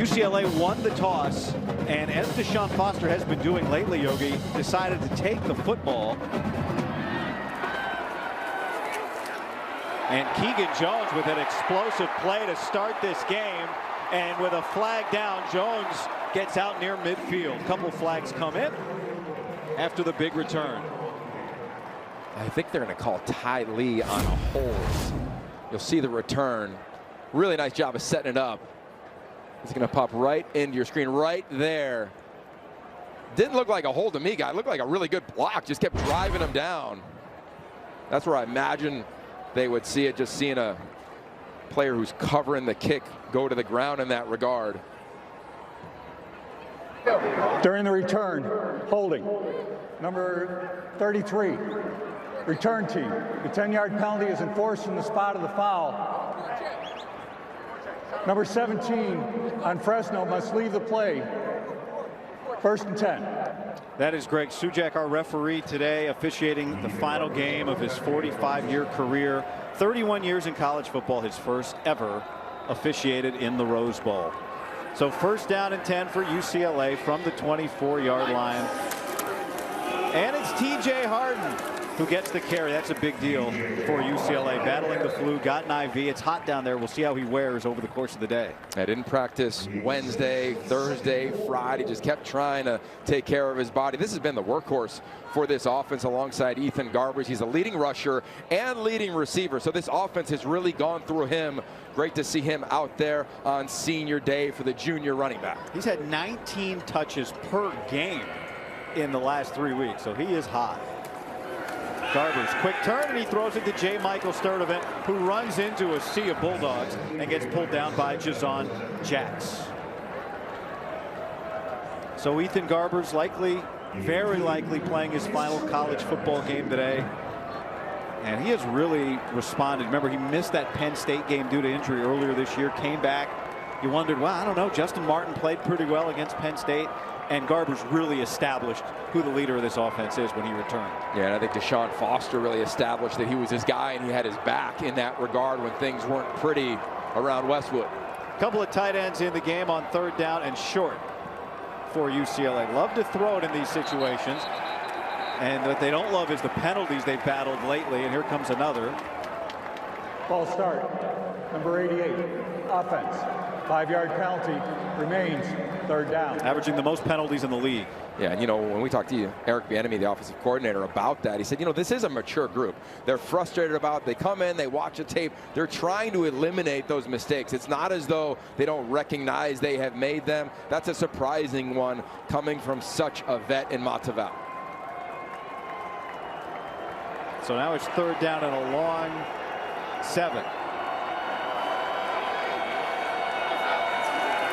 UCLA won the toss, and as Deshaun Foster has been doing lately, Yogi, decided to take the football. And Keegan Jones with an explosive play to start this game. And with a flag down, Jones gets out near midfield. A couple flags come in after the big return. I think they're going to call Ty Lee on a hold. You'll see the return. Really nice job of setting it up. It's going to pop right into your screen right there. Didn't look like a hold to me, guy. It looked like a really good block. Just kept driving him down. That's where I imagine they would see it, just seeing a player who's covering the kick go to the ground in that regard. During the return, holding. Number 33, return team. The 10-yard penalty is enforced from the spot of the foul. Number 17 on Fresno must leave the play. 1st and 10. That is Greg Sujak, our referee today, officiating the final game of his 45-year career. 31 years in college football, his first ever officiated in the Rose Bowl. So 1st down and 10 for UCLA from the 24-yard line. And it's TJ Harden who gets the carry. That's a big deal for UCLA. Battling the flu, got an IV. It's hot down there. We'll see how he wears over the course of the day. I didn't practice Wednesday, Thursday, Friday. Just kept trying to take care of his body. This has been the workhorse for this offense alongside Ethan Garbers. He's a leading rusher and leading receiver. So this offense has really gone through him. Great to see him out there on senior day for the junior running back. He's had 19 touches per game in the last 3 weeks. So he is hot. Garbers, quick turn, and he throws it to J. Michael Sturdivant, who runs into a sea of Bulldogs and gets pulled down by Jazon Jacks. So Ethan Garbers likely, very likely playing his final college football game today. And he has really responded. Remember, he missed that Penn State game due to injury earlier this year, came back. You wondered, well, I don't know, Justin Martin played pretty well against Penn State. And Garbers really established who the leader of this offense is when he returned. Yeah, and I think Deshaun Foster really established that he was his guy and he had his back in that regard when things weren't pretty around Westwood. A couple of tight ends in the game on 3rd down and short for UCLA. Love to throw it in these situations. And what they don't love is the penalties they've battled lately. And here comes another. Ball start. Number 88, offense. 5-yard penalty remains 3rd down. Averaging the most penalties in the league. Yeah, and you know, when we talked to Eric Bieniemy, the offensive coordinator, about that, he said, you know, this is a mature group. They're frustrated about it. They come in, they watch the tape. They're trying to eliminate those mistakes. It's not as though they don't recognize they have made them. That's a surprising one coming from such a vet in Matavao. So now it's 3rd down and a long 7.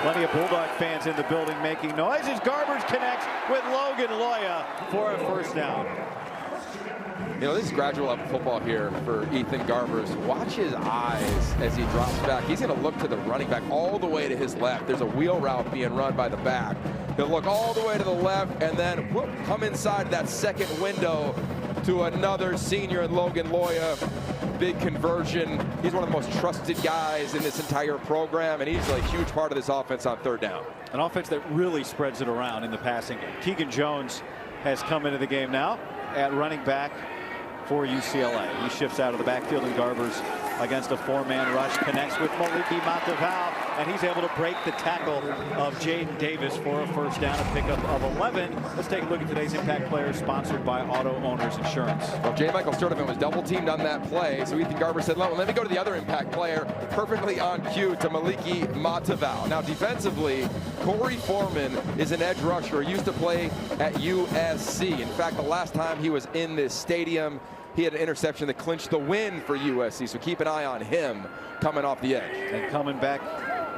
Plenty of Bulldog fans in the building making noises. Garbers connects with Logan Loya for a 1st down. You know, this is gradual level football here for Ethan Garbers. Watch his eyes as he drops back. He's going to look to the running back all the way to his left. There's a wheel route being run by the back. He'll look all the way to the left and then whoop, come inside that second window to another senior in Logan Loya. Big conversion. He's one of the most trusted guys in this entire program, and he's a huge part of this offense on 3rd down. An offense that really spreads it around in the passing game. Keegan Jones has come into the game now at running back for UCLA. He shifts out of the backfield, and Garbers against a 4-man rush connects with Maliki Matavao, and he's able to break the tackle of Jaden Davis for a 1st down, a pickup of 11. Let's take a look at today's Impact Players, sponsored by Auto Owners Insurance. Well, J. Michael Sturdivant was double teamed on that play, so Ethan Garbers said, well, let me go to the other Impact player, perfectly on cue to Maliki Matavao. Now, defensively, Corey Foreman is an edge rusher. He used to play at USC. In fact, the last time he was in this stadium, he had an interception that clinched the win for USC, so keep an eye on him coming off the edge. And coming back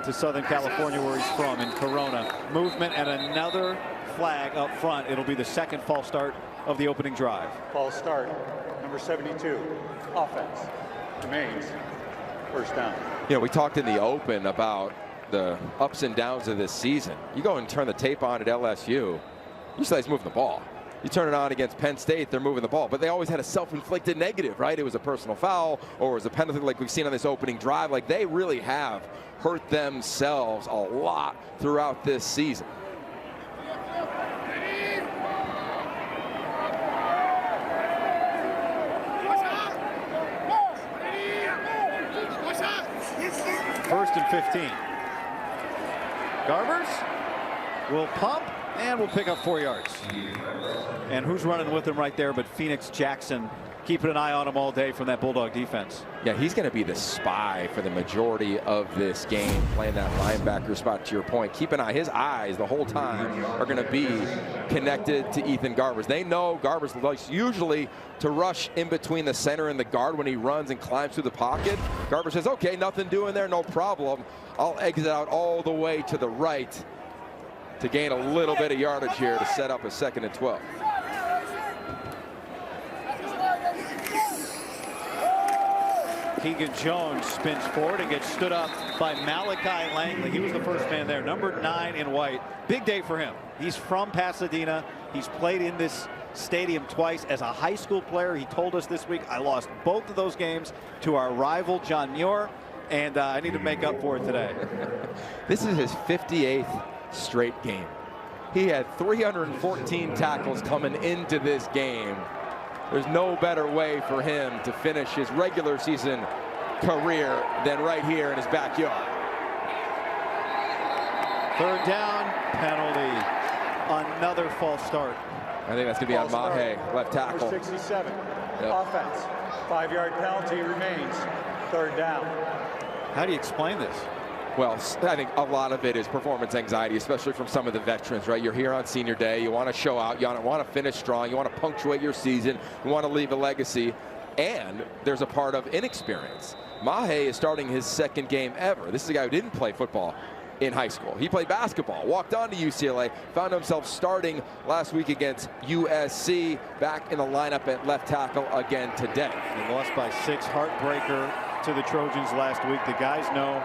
to Southern California, where he's from, in Corona. Movement and another flag up front. It'll be the 2nd false start of the opening drive. False start. Number 72, offense. Remains 1st down. You know, we talked in the open about the ups and downs of this season. You go and turn the tape on at LSU, UCLA's moving the ball. You turn it on against Penn State, they're moving the ball. But they always had a self-inflicted negative, right? It was a personal foul or it was a penalty like we've seen on this opening drive. Like, they really have hurt themselves a lot throughout this season. First and 15. Garbers will pump and will pick up 4 yards. And who's running with him right there but Phoenix Jackson, keeping an eye on him all day from that Bulldog defense. Yeah, he's going to be the spy for the majority of this game, playing that linebacker spot, to your point. Keep an eye. His eyes the whole time are going to be connected to Ethan Garbers. They know Garbers likes usually to rush in between the center and the guard when he runs and climbs through the pocket. Garbers says, okay, nothing doing there, no problem. I'll exit out all the way to the right to gain a little bit of yardage here to set up a 2nd and 12. Keegan Jones spins forward and gets stood up by Malachi Langley. He was the first man there, number 9 in white. Big day for him. He's from Pasadena. He's played in this stadium twice as a high school player. He told us this week, I lost both of those games to our rival John Muir, and I need to make up for it today. This is his 58th straight game. He had 314 tackles coming into this game. There's no better way for him to finish his regular season career than right here in his backyard. 3rd down, penalty. Another false start. I think that's going to be on Mahe, left tackle. Number 67, Yep. offense. 5-yard penalty remains. 3rd down. How do you explain this? Well, I think a lot of it is performance anxiety, especially from some of the veterans, right? You're here on senior day. You want to show out. You want to finish strong. You want to punctuate your season. You want to leave a legacy. And there's a part of inexperience. Mahe is starting his 2nd game ever. This is a guy who didn't play football in high school. He played basketball, walked on to UCLA, found himself starting last week against USC, back in the lineup at left tackle again today. They lost by 6, heartbreaker to the Trojans last week. The guys know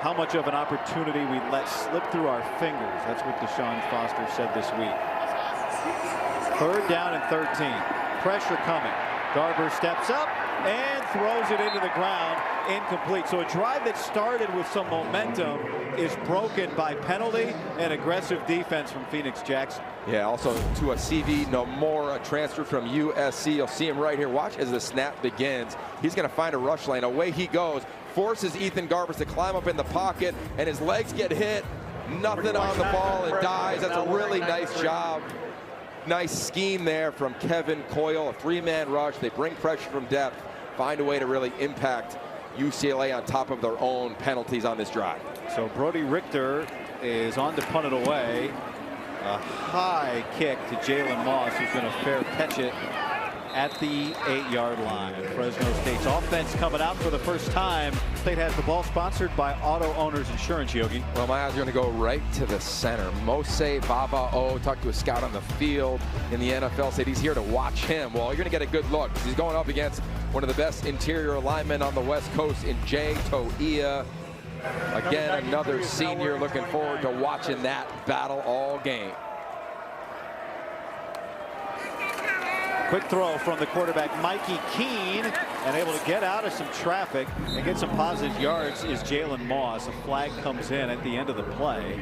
how much of an opportunity we let slip through our fingers. That's what Deshaun Foster said this week. 3rd down and 13. Pressure coming. Garber steps up and throws it into the ground. Incomplete. So a drive that started with some momentum is broken by penalty and aggressive defense from Phoenix Jackson. Yeah, also to a CV Nomura, transfer from USC. You'll see him right here. Watch as the snap begins. He's going to find a rush lane. Away he goes. Forces Ethan Garbers to climb up in the pocket, and his legs get hit. Nothing on the ball. It dies. That's a really nice job. Nice scheme there from Kevin Coyle. A 3-man rush. They bring pressure from depth. Find a way to really impact UCLA on top of their own penalties on this drive. So Brody Richter is on to punt it away. A high kick to Jalen Moss, who's going to fair catch it at the 8-yard line. Fresno State's offense coming out for the first time. State has the ball, sponsored by Auto Owners Insurance, Yogi. Well, my eyes are going to go right to the center. Mose Vava'o talked to a scout on the field in the NFL, said he's here to watch him. Well, you're going to get a good look. He's going up against one of the best interior linemen on the West Coast in Jay Toia. Again, another senior. Looking forward to watching that battle all game. Quick throw from the quarterback, Mikey Keene, and able to get out of some traffic and get some positive yards is Jalen Moss. A flag comes in at the end of the play.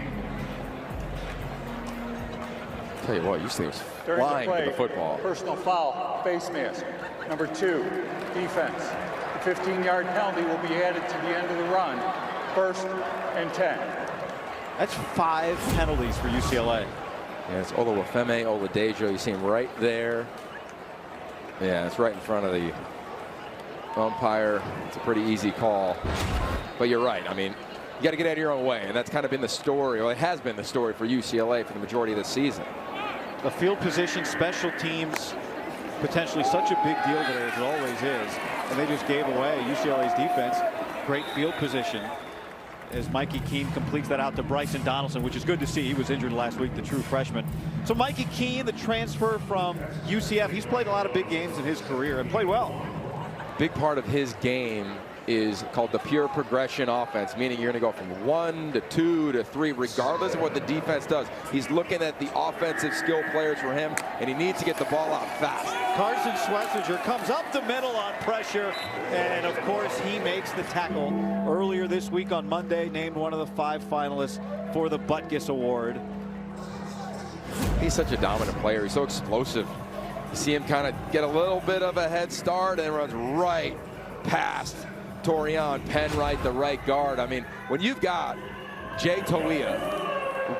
Tell you what, you see he was During flying the play, to the football. Personal foul, face mask. Number 2, defense. The 15-yard penalty will be added to the end of the run. 1st and 10. That's 5 penalties for UCLA. Yeah, it's Oluwafemi Oladejo. You see him right there. Yeah, it's right in front of the umpire. It's a pretty easy call. But you're right. I mean, you got to get out of your own way. And that's kind of been the story. Well, it has been the story for UCLA for the majority of the season. The field position, special teams, potentially such a big deal today, as it always is. And they just gave away UCLA's defense. Great field position as Mikey Keene completes that out to Bryson Donaldson, which is good to see. He was injured last week, the true freshman. So Mikey Keene, the transfer from UCF, he's played a lot of big games in his career and played well. Big part of his game is called the pure progression offense, meaning you're going to go from 1 to 2 to 3, regardless of what the defense does. He's looking at the offensive skill players for him, and he needs to get the ball out fast. Carson Schlesinger comes up the middle on pressure, and of course he makes the tackle. Earlier this week on Monday, named one of the 5 finalists for the Butkus Award. He's such a dominant player. He's so explosive. You see him kind of get a little bit of a head start and runs right past Torian Penwright, the right guard. I mean, when you've got Jay Toia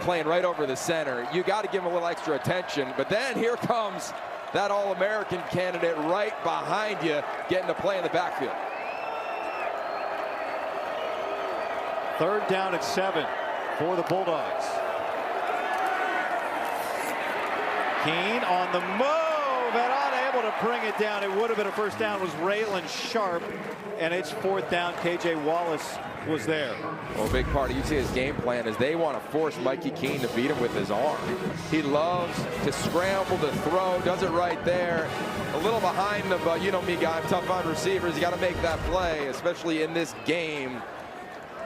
playing right over the center, you got to give him a little extra attention. But then here comes that All-American candidate right behind you, getting to play in the backfield. 3rd down at 7 for the Bulldogs. Keene on the move and unable to bring it down. It would have been a first down. It was Raylan Sharp, and it's 4th down. KJ Wallace was there. Well, a big part of UCLA's game plan is they want to force Mikey Keene to beat him with his arm. He loves to scramble, to throw, does it right there. A little behind him, but you know me, guy, I'm tough on receivers. You got to make that play, especially in this game.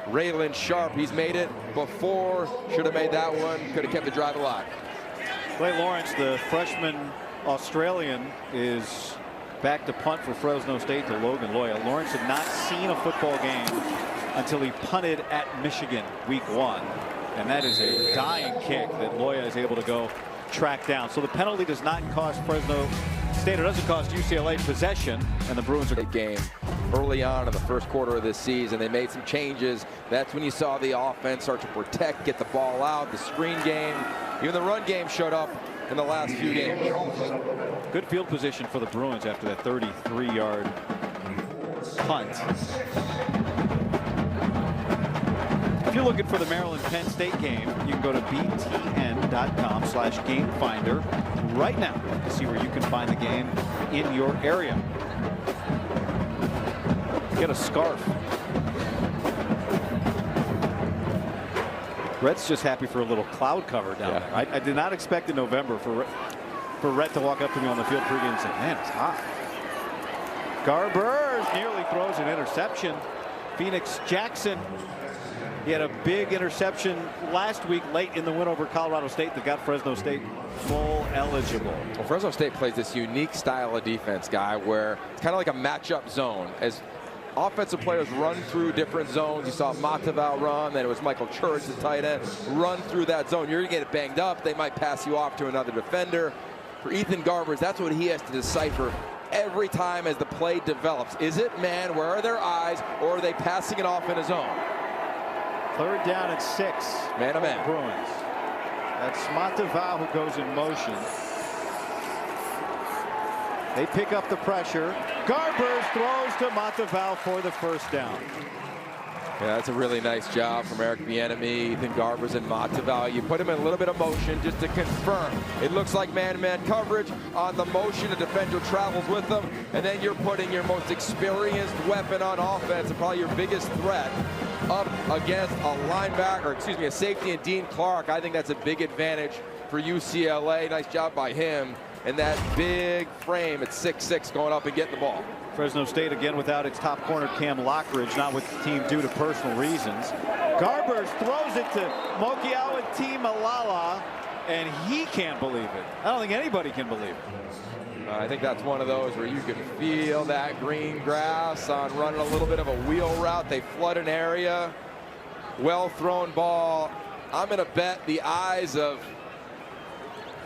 Raylan Sharp, he's made it before, should have made that one, could have kept the drive alive. Clay Lawrence, the freshman Australian, is back to punt for Fresno State to Logan Loya. Lawrence had not seen a football game until he punted at Michigan week 1. And that is a dying kick that Loya is able to go track down. So the penalty does not cost Fresno State. It doesn't cost UCLA possession, and the Bruins are... Game early on in the first quarter of this season. They made some changes. That's when you saw the offense start to protect, get the ball out, the screen game. Even the run game showed up in the last few games. Good field position for the Bruins after that 33-yard punt. If you're looking for the Maryland-Penn State game, you can go to btn.com/gamefinder right now to see where you can find the game in your area. Get a scarf. Rhett's just happy for a little cloud cover down there. I did not expect in November for Rhett to walk up to me on the field pregame and say, man, it's hot. Garbers nearly throws an interception. Phoenix Jackson, he had a big interception last week late in the win over Colorado State that got Fresno State full eligible. Well, Fresno State plays this unique style of defense, guy, where it's kind of like a matchup zone. As offensive players run through different zones. You saw Mataval run, then it was Michael Church, the tight end, run through that zone. You're going to get it banged up. They might pass you off to another defender. For Ethan Garbers, that's what he has to decipher every time as the play develops. Is it man? Where are their eyes? Or are they passing it off in a zone? 3rd down and 6. Man to man. Bruins. That's Mataval who goes in motion. They pick up the pressure. Garbers throws to Mataval for the first down. Yeah, that's a really nice job from Eric Bieniemy, Ethan Garbers, and Mataval. You put him in a little bit of motion just to confirm. It looks like man-to-man coverage. On the motion, a defender travels with them, and then you're putting your most experienced weapon on offense, and probably your biggest threat, up against a linebacker, excuse me, a safety in Dean Clark. I think that's a big advantage for UCLA. Nice job by him. And that big frame at 6'6", going up and getting the ball. Fresno State again without its top corner Cam Lockridge, not with the team due to personal reasons. Garbers throws it to Mokiawati Malala, and he can't believe it. I don't think anybody can believe it. I think that's one of those where you can feel that green grass on running a little bit of a wheel route. They flood an area. Well thrown ball. I'm going to bet the eyes of...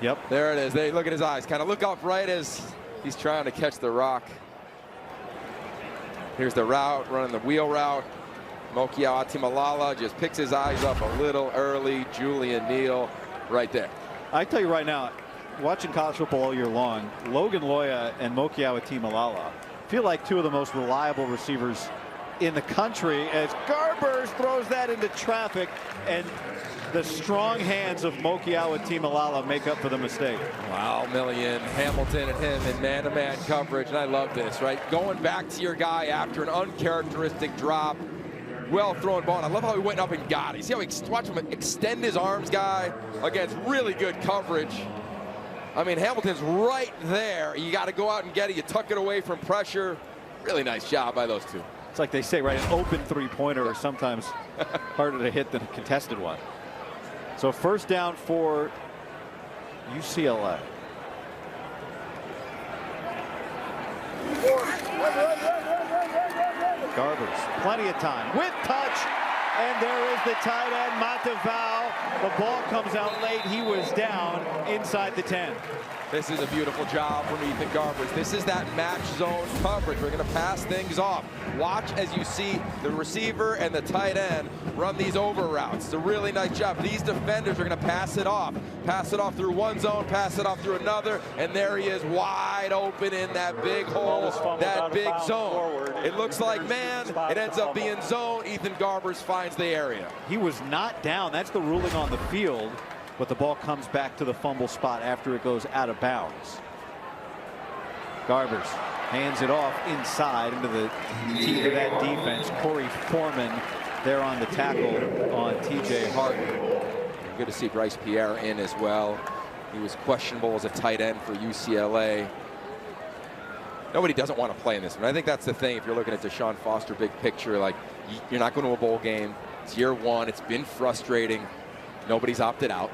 Yep. There it is. They look at his eyes. Kind of look up right as he's trying to catch the rock. Here's the route, running the wheel route. Mokiawati Malala just picks his eyes up a little early. Julian Neal right there. I tell you right now, watching college football all year long, Logan Loya and Mokiawati Malala feel like two of the most reliable receivers in the country as Garbers throws that into traffic, and the strong hands of Mokiawati Malala make up for the mistake. Wow, Million, Hamilton and him in man-to-man coverage, and I love this, right? Going back to your guy after an uncharacteristic drop. Well thrown ball. And I love how he went up and got it. You see how he watch him extend his arms, guy, against really good coverage. I mean, Hamilton's right there. You got to go out and get it. You tuck it away from pressure. Really nice job by those two. It's like they say, right? An open three-pointer is sometimes harder to hit than a contested one. So first down for UCLA. Garbers, plenty of time with touch, and there is the tight end Matavao. The ball comes out late. He was down inside the 10. This is a beautiful job from Ethan Garbers. This is that match zone coverage. We're going to pass things off. Watch as you see the receiver and the tight end run these over routes. It's a really nice job. These defenders are going to pass it off through one zone, pass it off through another, and there he is wide open in that big hole, that big zone. It looks like man, it ends up being zone. Ethan Garbers finds the area. He was not down. That's the ruling on the field. But the ball comes back to the fumble spot after it goes out of bounds. Garbers hands it off inside into the teeth of that defense. Corey Foreman there on the tackle on TJ Harden. Good to see Bryce Pierre in as well. He was questionable as a tight end for UCLA. Nobody doesn't want to play in this one. I think that's the thing. If you're looking at Deshaun Foster big picture, like you're not going to a bowl game. It's year one. It's been frustrating. Nobody's opted out.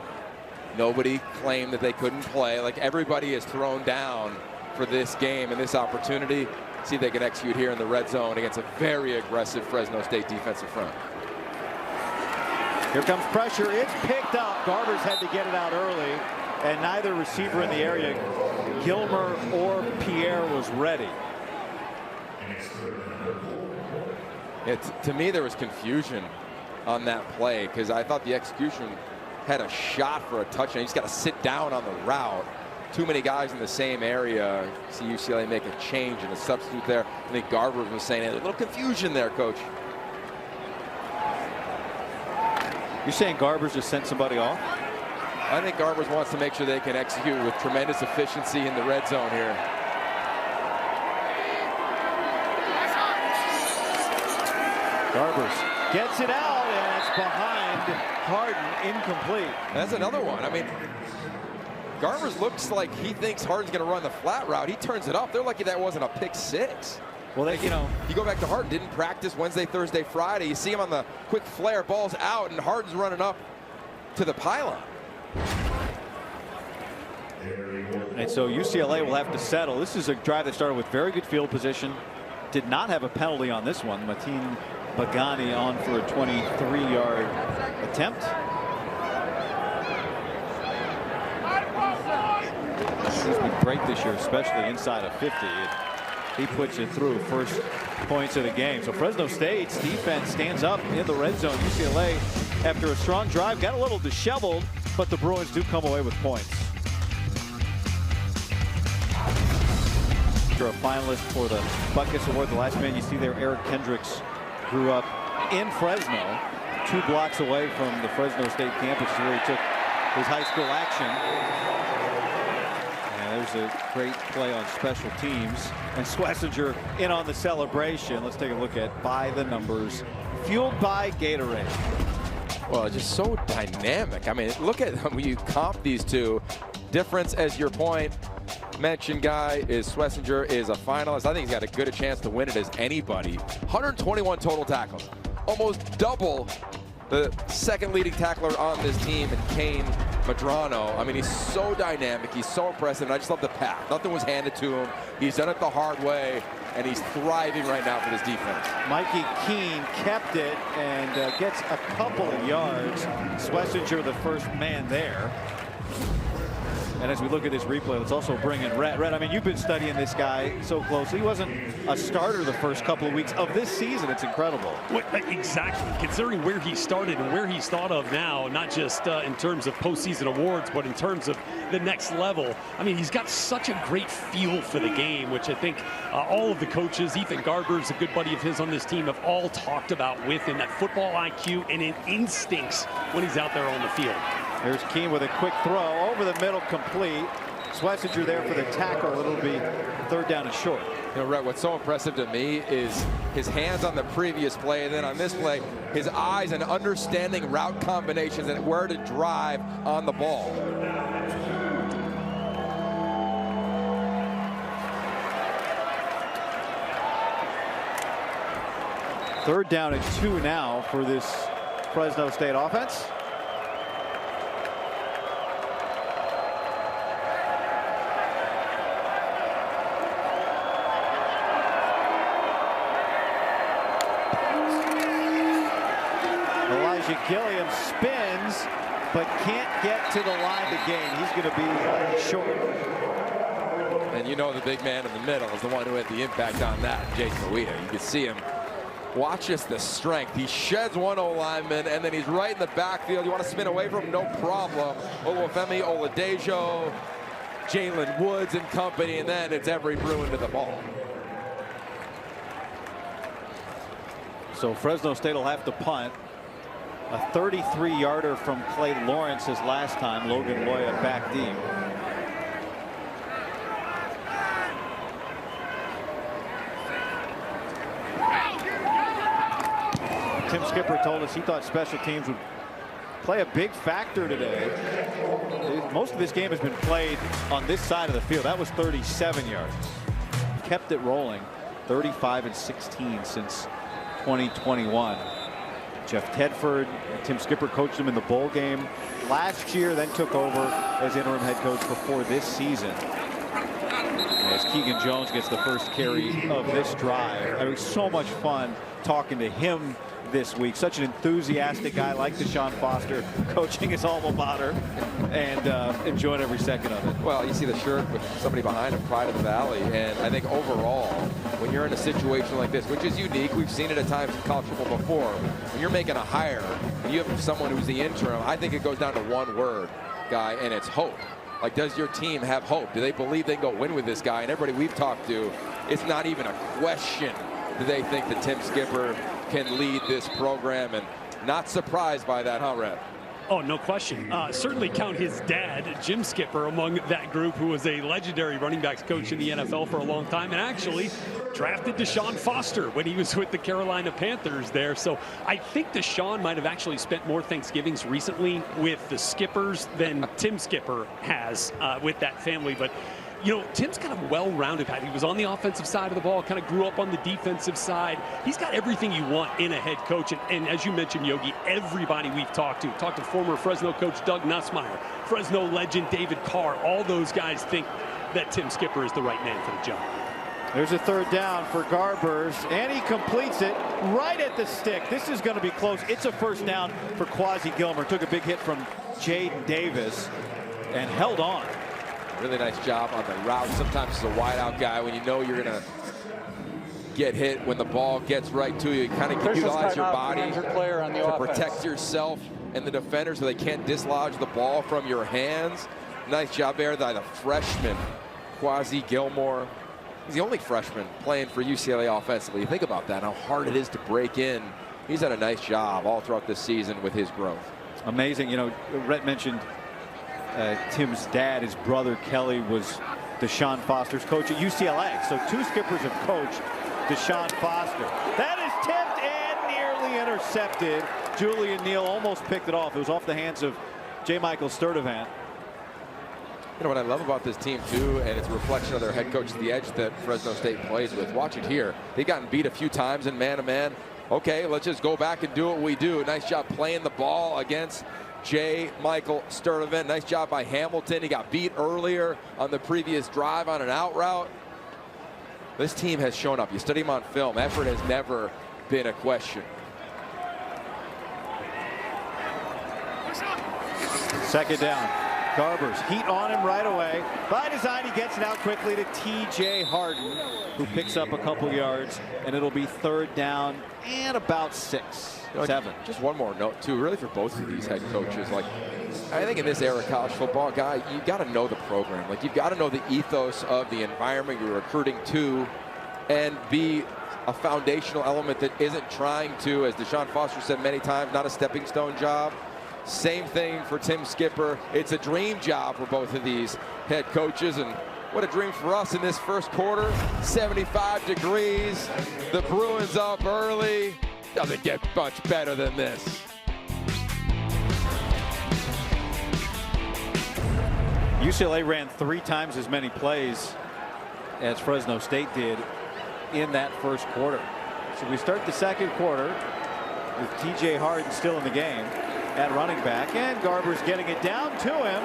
Nobody claimed that they couldn't play. Like everybody is thrown down for this game and this opportunity. See if they can execute here in the red zone against a very aggressive Fresno State defensive front. Here comes pressure. It's picked up. Garbers had to get it out early, and neither receiver in the area, Gilmer or Pierre, was ready. To me, there was confusion on that play because I thought the execution had a shot for a touchdown. He's got to sit down on the route. Too many guys in the same area. See UCLA make a change and a substitute there. I think Garbers was saying a little confusion there, Coach. You're saying Garbers just sent somebody off? I think Garbers wants to make sure they can execute with tremendous efficiency in the red zone here. Garbers gets it out, and it's behind Harden, incomplete. That's another one. I mean, Garbers looks like he thinks Harden's going to run the flat route. He turns it up. They're lucky that wasn't a pick six. Well, you know, you go back to Harden, didn't practice Wednesday, Thursday, Friday. You see him on the quick flare, ball's out, and Harden's running up to the pylon. And so UCLA will have to settle. This is a drive that started with very good field position. Did not have a penalty on this one. Mateen Bagani on for a 23-yard attempt. He's been great this year, especially inside of 50. He puts it through first points of the game. So Fresno State's defense stands up in the red zone. UCLA, after a strong drive, got a little disheveled, but the Bruins do come away with points. You're a finalist for the Buckets Award. The last man you see there, Eric Kendricks, grew up in Fresno, 2 blocks away from the Fresno State campus where he took his high school action. And there's a great play on special teams. And Schlesinger in on the celebration. Let's take a look at By the Numbers, fueled by Gatorade. Well, just so dynamic. I mean, look at when you comp these two. Difference, as your point mentioned, guy, is Schlesinger is a finalist. I think he's got as good a chance to win it as anybody. 121 total tackles, almost double the second leading tackler on this team, in Kane Madrano. I mean, he's so dynamic. He's so impressive. And I just love the path. Nothing was handed to him. He's done it the hard way, and he's thriving right now for this defense. Mikey Keene kept it and gets a couple of yards. Schlesinger, the first man there. And as we look at this replay, let's also bring in Rhett. Rhett, I mean, you've been studying this guy so closely. He wasn't a starter the first couple of weeks of this season. It's incredible. Well, exactly. Considering where he started and where he's thought of now, not just in terms of postseason awards, but in terms of the next level. I mean, he's got such a great feel for the game, which I think all of the coaches, Ethan Garbers, a good buddy of his on this team, have all talked about with him, that football IQ and in instincts when he's out there on the field. Here's Keene with a quick throw over the middle, complete. Schlesinger there for the tackle. It'll be third down and short. You know, Rhett, what's so impressive to me is his hands on the previous play, and then on this play, his eyes and understanding route combinations and where to drive on the ball. Third down and 2 now for this Fresno State offense. Gilliam spins, but can't get to the line to gain. He's going to be short. And you know the big man in the middle is the one who had the impact on that, Jason Weeda. You can see him. Watch just the strength. He sheds one O-lineman, and then he's right in the backfield. You want to spin away from him? No problem. Olufemi Oladejo, Jalen Woods and company, and then it's every Bruin to the ball. So Fresno State will have to punt. A 33-yarder from Clay Lawrence his last time. Logan Loya back deep. Tim Skipper told us he thought special teams would play a big factor today. Most of this game has been played on this side of the field. That was 37 yards. Kept it rolling. 35 and 16 since 2021. Jeff Tedford and Tim Skipper coached him in the bowl game last year, then took over as interim head coach before this season. As Keegan Jones gets the first carry of this drive. It was so much fun talking to him this week. Such an enthusiastic guy like Deshaun Foster, coaching his alma mater and enjoying every second of it. Well, you see the shirt with somebody behind him, Pride of the Valley, and I think overall, when you're in a situation like this, which is unique, we've seen it at times in college football before, when you're making a hire and you have someone who's the interim, I think it goes down to one word, Guy, and it's hope. Like, does your team have hope? Do they believe they can go win with this guy? And everybody we've talked to, it's not even a question. Do they think that Tim Skipper can lead this program? And not surprised by that, huh, Red? Oh, no question. Certainly count his dad, Jim Skipper, among that group, who was a legendary running backs coach in the NFL for a long time, and actually drafted Deshaun Foster when he was with the Carolina Panthers there. So I think Deshaun might have actually spent more Thanksgivings recently with the Skippers than Tim Skipper has with that family. But you know, Tim's kind of well-rounded. He was on the offensive side of the ball, kind of grew up on the defensive side. He's got everything you want in a head coach. And as you mentioned, Yogi, everybody we've talked to former Fresno coach Doug Nussmeier, Fresno legend David Carr, all those guys think that Tim Skipper is the right man for the job. There's a third down for Garbers, and he completes it right at the stick. This is going to be close. It's a first down for Quasi Gilmer. Took a big hit from Jaden Davis and held on. Really nice job on the route. Sometimes as a wideout guy, when you know you're going to get hit when the ball gets right to you, you kind of utilize your body to protect yourself and the defender so they can't dislodge the ball from your hands. Nice job there by the freshman, Quasi Gilmore. He's the only freshman playing for UCLA offensively. You think about that, how hard it is to break in. He's done a nice job all throughout this season with his growth. Amazing. You know, Rhett mentioned Tim's dad. His brother Kelly was Deshaun Foster's coach at UCLA. So two Skippers have coached Deshaun Foster. That is tipped and nearly intercepted. Julian Neal almost picked it off. It was off the hands of J. Michael Sturdivant. You know what I love about this team too, and it's a reflection of their head coach, the edge that Fresno State plays with. Watch it here. They've gotten beat a few times in man-to-man. Okay, let's just go back and do what we do. Nice job playing the ball against J. Michael Sturdivant. Nice job by Hamilton. He got beat earlier on the previous drive on an out route. This team has shown up. You study them on film. Effort has never been a question. Second down. Garbers, heat on him right away. By design, he gets it out quickly to T.J. Harden, who picks up a couple yards, and it'll be third down and about 6, 7. Just one more note, too, really for both of these head coaches. Like, I think in this era of college football, guy, you got to know the program. Like, you've got to know the ethos of the environment you're recruiting to and be a foundational element that isn't trying to, as Deshaun Foster said many times, not a stepping stone job. Same thing for Tim Skipper. It's a dream job for both of these head coaches, and what a dream for us in this first quarter. 75 degrees. The Bruins up early. Doesn't get much better than this. UCLA ran 3 times as many plays as Fresno State did in that first quarter. So we start the second quarter with TJ Harden still in the game at running back, and Garber's getting it down to him.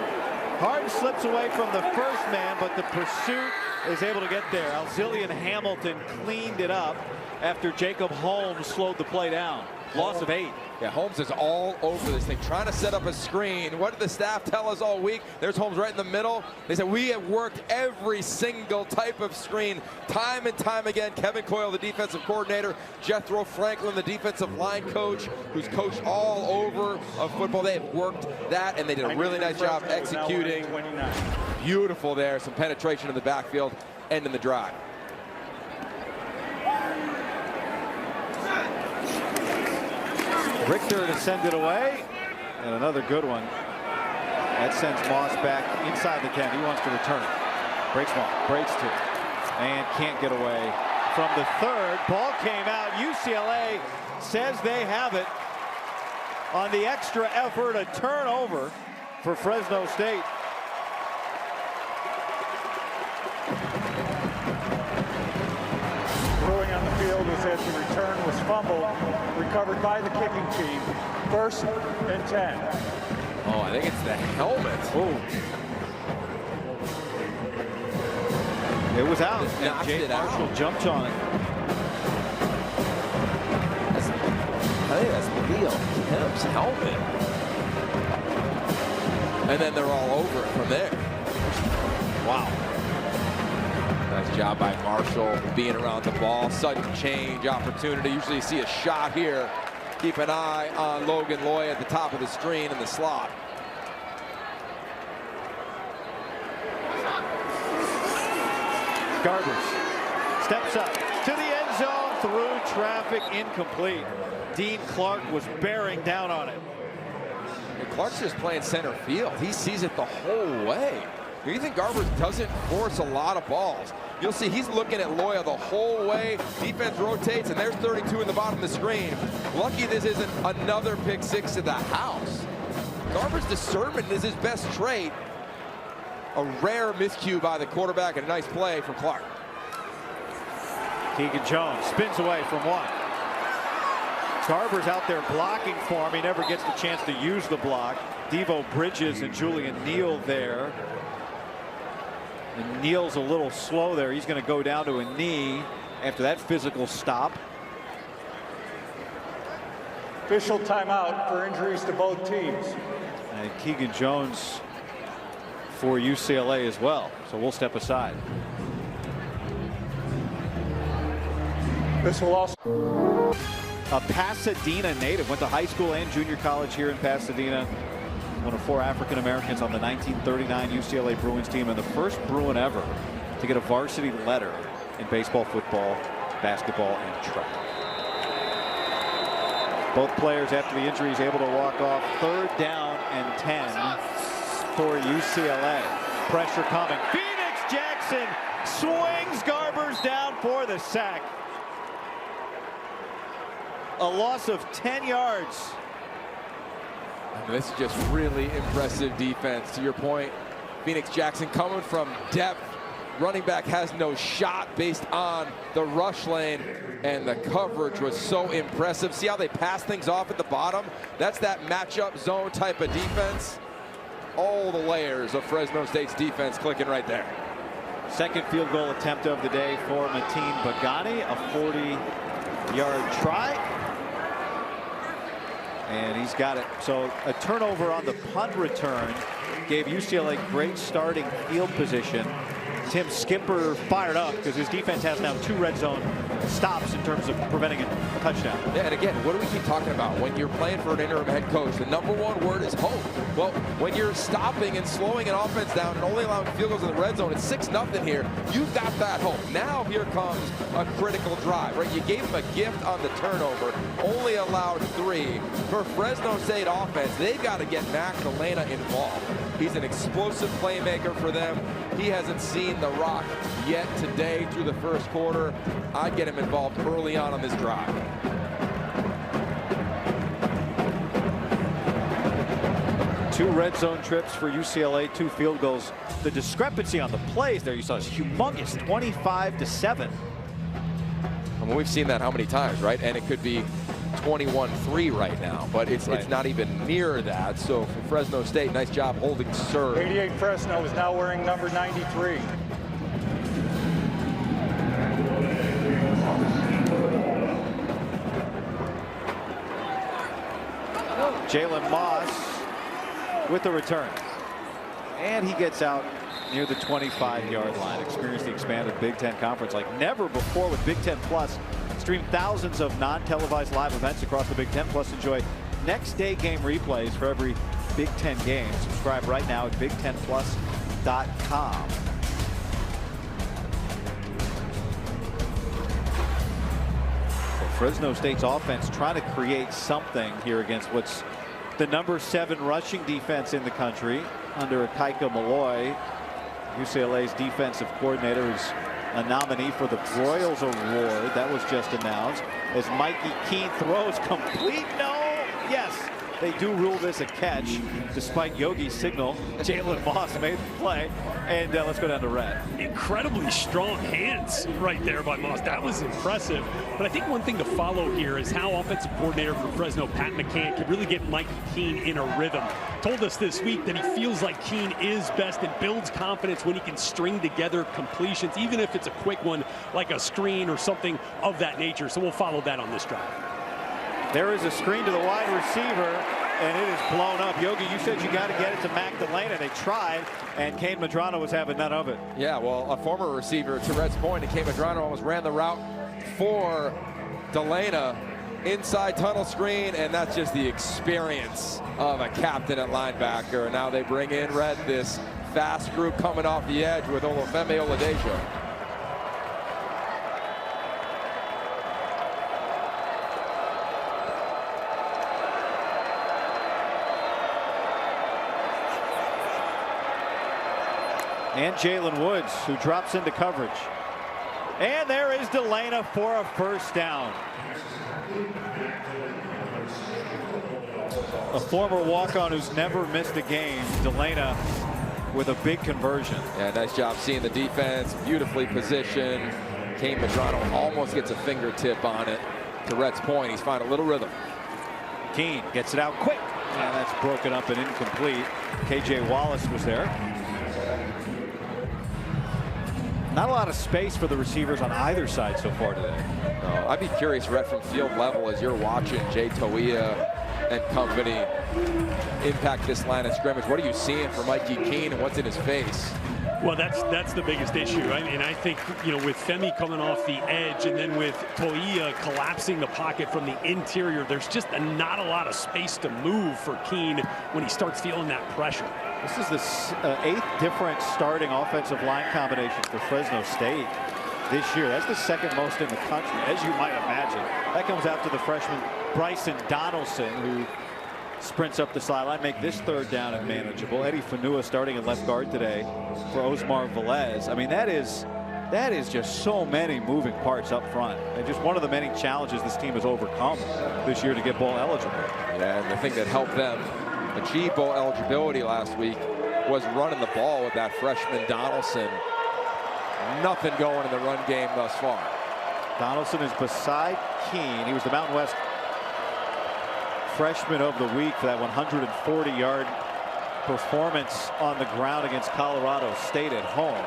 Harden slips away from the first man, but the pursuit is able to get there. Alzillian Hamilton cleaned it up after Jacob Holmes slowed the play down. Loss of 8. Yeah, Holmes is all over this thing, trying to set up a screen. What did the staff tell us all week? There's Holmes right in the middle. They said, we have worked every single type of screen time and time again. Kevin Coyle, the defensive coordinator, Jethro Franklin, the defensive line coach, who's coached all over of football. They have worked that, and they did a really nice job executing. Beautiful there, some penetration in the backfield, ending the drive. Richter to send it away, and another good one. That sends Moss back inside the 10. He wants to return it. Breaks one, breaks 2, and can't get away from the 3rd. Ball came out. UCLA says they have it on the extra effort. A turnover for Fresno State. Ruling on the field was that the return was fumbled, recovered by the kicking team. 1st and 10. Oh, I think it's the helmet. Oh. It was out, Just and knocked Jay it Marshall out. jumped on it. I think that's Leo Kemp's helmet. And then they're all over it from there. Wow. Nice job by Marshall being around the ball. Sudden change opportunity. Usually you see a shot here. Keep an eye on Logan Loy at the top of the screen in the slot. Garbers steps up to the end zone, through traffic, incomplete. Dean Clark was bearing down on it. And Clark's just playing center field. He sees it the whole way. Ethan Garbers doesn't force a lot of balls. You'll see he's looking at Loya the whole way. Defense rotates, and there's 32 in the bottom of the screen. Lucky this isn't another pick 6 to the house. Garbers' discernment is his best trait. A rare miscue by the quarterback, and a nice play from Clark. Keegan Jones spins away from 1. Garber's out there blocking for him. He never gets the chance to use the block. Devo Bridges and Julian Neal there. And Neal's a little slow there. He's going to go down to a knee after that physical stop. Official timeout for injuries to both teams. And Keegan Jones for UCLA as well. So we'll step aside. This will also. A Pasadena native, went to high school and junior college here in Pasadena. One of 4 African Americans on the 1939 UCLA Bruins team, and the first Bruin ever to get a varsity letter in baseball, football, basketball, and track. Both players, after the injuries, able to walk off. 3rd down and 10 for UCLA. Pressure coming. Phoenix Jackson swings Garbers down for the sack. A loss of 10 yards. And this is just really impressive defense. To your point, Phoenix Jackson coming from depth. Running back has no shot based on the rush lane, and the coverage was so impressive. See how they pass things off at the bottom? That's that matchup zone type of defense. All the layers of Fresno State's defense clicking right there. Second field goal attempt of the day for Mateen Bagani, a 40-yard try. And he's got it. So a turnover on the punt return gave UCLA great starting field position. Tim Skipper fired up because his defense has now 2 red zone stops in terms of preventing a touchdown. Yeah, and again, what do we keep talking about? When you're playing for an interim head coach, the #1 word is hope. Well, when you're stopping and slowing an offense down and only allowing field goals in the red zone, it's 6-0 here. You've got that hope. Now here comes a critical drive, right? You gave him a gift on the turnover, only allowed 3. For Fresno State offense, they've got to get Mac Delana involved. He's an explosive playmaker for them. He hasn't seen the rock yet today through the first quarter. I'd get him involved early on this drive. Two red zone trips for UCLA, 2 field goals. The discrepancy on the plays there, you saw, is humongous, 25-7. mean, we've seen that how many times, right? And it could be 21-3 right now, but it's not even near that. So for Fresno State, nice job holding serve. 88 Fresno is now wearing number 93. Jalen Moss with the return. And he gets out near the 25-yard line. Experienced the expanded Big Ten Conference like never before with Big Ten Plus. Stream thousands of non-televised live events across the Big Ten Plus. Enjoy next day game replays for every Big Ten game. Subscribe right now at BigTenPlus.com. Fresno State's offense trying to create something here against what's the number 7 rushing defense in the country under Kaika Malloy. UCLA's defensive coordinator is a nominee for the Broyles Award. That was just announced. As Mikey Keene throws complete. No. Yes. They do rule this a catch, despite Yogi's signal. Jalen Moss made the play. And let's go down to Red. Incredibly strong hands right there by Moss. That was impressive. But I think one thing to follow here is how offensive coordinator for Fresno, Pat McCann, can really get Mikey Keene in a rhythm. Told us this week that he feels like Keene is best and builds confidence when he can string together completions, even if it's a quick one like a screen or something of that nature. So we'll follow that on this drive. There is a screen to the wide receiver, and it is blown up. Yogi, you said you got to get it to Mac Delana. They tried, and Kane Medrano was having none of it. Yeah, well, a former receiver, to Red's point, and Kane Medrano almost ran the route for Delana. Inside tunnel screen, and that's just the experience of a captain at linebacker. And now they bring in Red, this fast group coming off the edge with Olufemi Oladejo. And Jalen Woods, who drops into coverage. And there is Delana for a first down. A former walk-on who's never missed a game, Delana, with a big conversion. Yeah, nice job seeing the defense, beautifully positioned. Kane Medrano almost gets a fingertip on it. To Rhett's point, he's finding a little rhythm. Keene gets it out quick, and that's broken up and incomplete. KJ Wallace was there. Not a lot of space for the receivers on either side so far today. No, I'd be curious, Rhett, from field level, as you're watching Jay Toia and company impact this line of scrimmage. What are you seeing for Mikey Keene, and what's in his face? Well, that's the biggest issue. I mean, I think, you know, with Femi coming off the edge and then with Toia collapsing the pocket from the interior, there's just not a lot of space to move for Keene when he starts feeling that pressure. This is the 8th different starting offensive line combination for Fresno State this year. That's the 2nd most in the country, as you might imagine. That comes after the freshman Bryson Donaldson, who sprints up the sideline, make this 3rd down and manageable. Eddie Fanua starting at left guard today for Osmar Velez. I mean, that is just so many moving parts up front, and just one of the many challenges this team has overcome this year to get bowl eligible. Yeah, and the thing that helped them achieve bowl eligibility last week was running the ball with that freshman Donaldson. Nothing going in the run game thus far. Donaldson is beside Keene. He was the Mountain West freshman of the week for that 140-yard performance on the ground against Colorado State at home.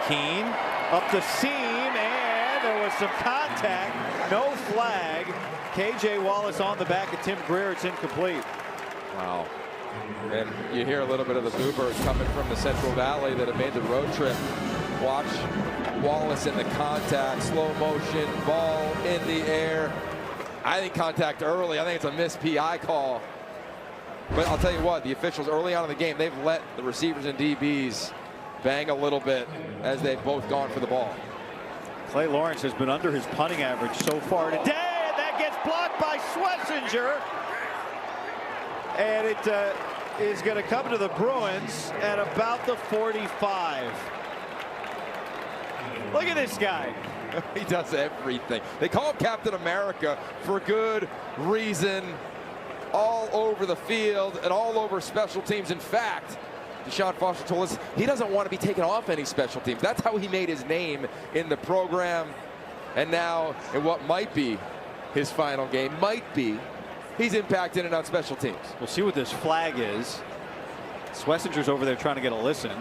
Keene up the seam, and there was some contact. No flag. KJ Wallace on the back of Tim Greer. It's incomplete. Wow. And you hear a little bit of the Bluebirds coming from the Central Valley that have made the road trip. Watch Wallace in the contact, slow motion, ball in the air. I think contact early. I think it's a missed PI call. But I'll tell you what, the officials early on in the game, they've let the receivers and DBs bang a little bit as they've both gone for the ball. Clay Lawrence has been under his punting average so far today, and that gets blocked by Schlesinger. And it is going to come to the Bruins at about the 45. Look at this guy. He does everything. They call him Captain America for good reason. All over the field and all over special teams. In fact, Deshaun Foster told us he doesn't want to be taken off any special teams. That's how he made his name in the program. And now, in what might be his final game, he's impacted it on special teams. We'll see what this flag is. Schlesinger's over there trying to get a listen.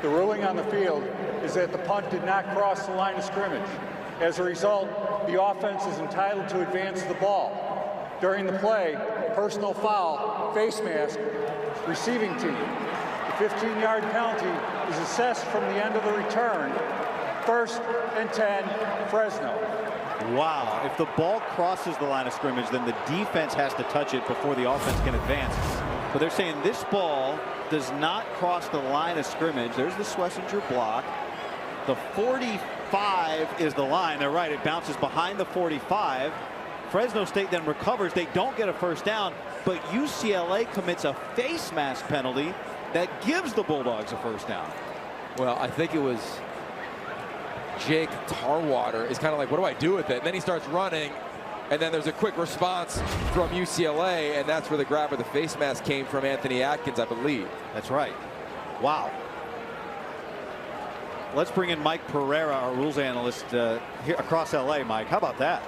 The ruling on the field is that the punt did not cross the line of scrimmage. As a result, the offense is entitled to advance the ball. During the play, personal foul, face mask, receiving team. The 15-yard penalty is assessed from the end of the return. 1st and 10, Fresno. Wow, if the ball crosses the line of scrimmage, then the defense has to touch it before the offense can advance. But they're saying this ball does not cross the line of scrimmage. There's the Schlesinger block. The 45 is the line. They're right, it bounces behind the 45. Fresno State then recovers. They don't get a first down, but UCLA commits a face mask penalty that gives the Bulldogs a first down. Well, I think it was Jake Tarwater is kind of like, what do I do with it? And then he starts running, and then there's a quick response from UCLA, and that's where the grab of the face mask came from Anthony Atkins, I believe. That's right. Wow. Let's bring in Mike Pereira, our rules analyst here across LA. Mike, how about that?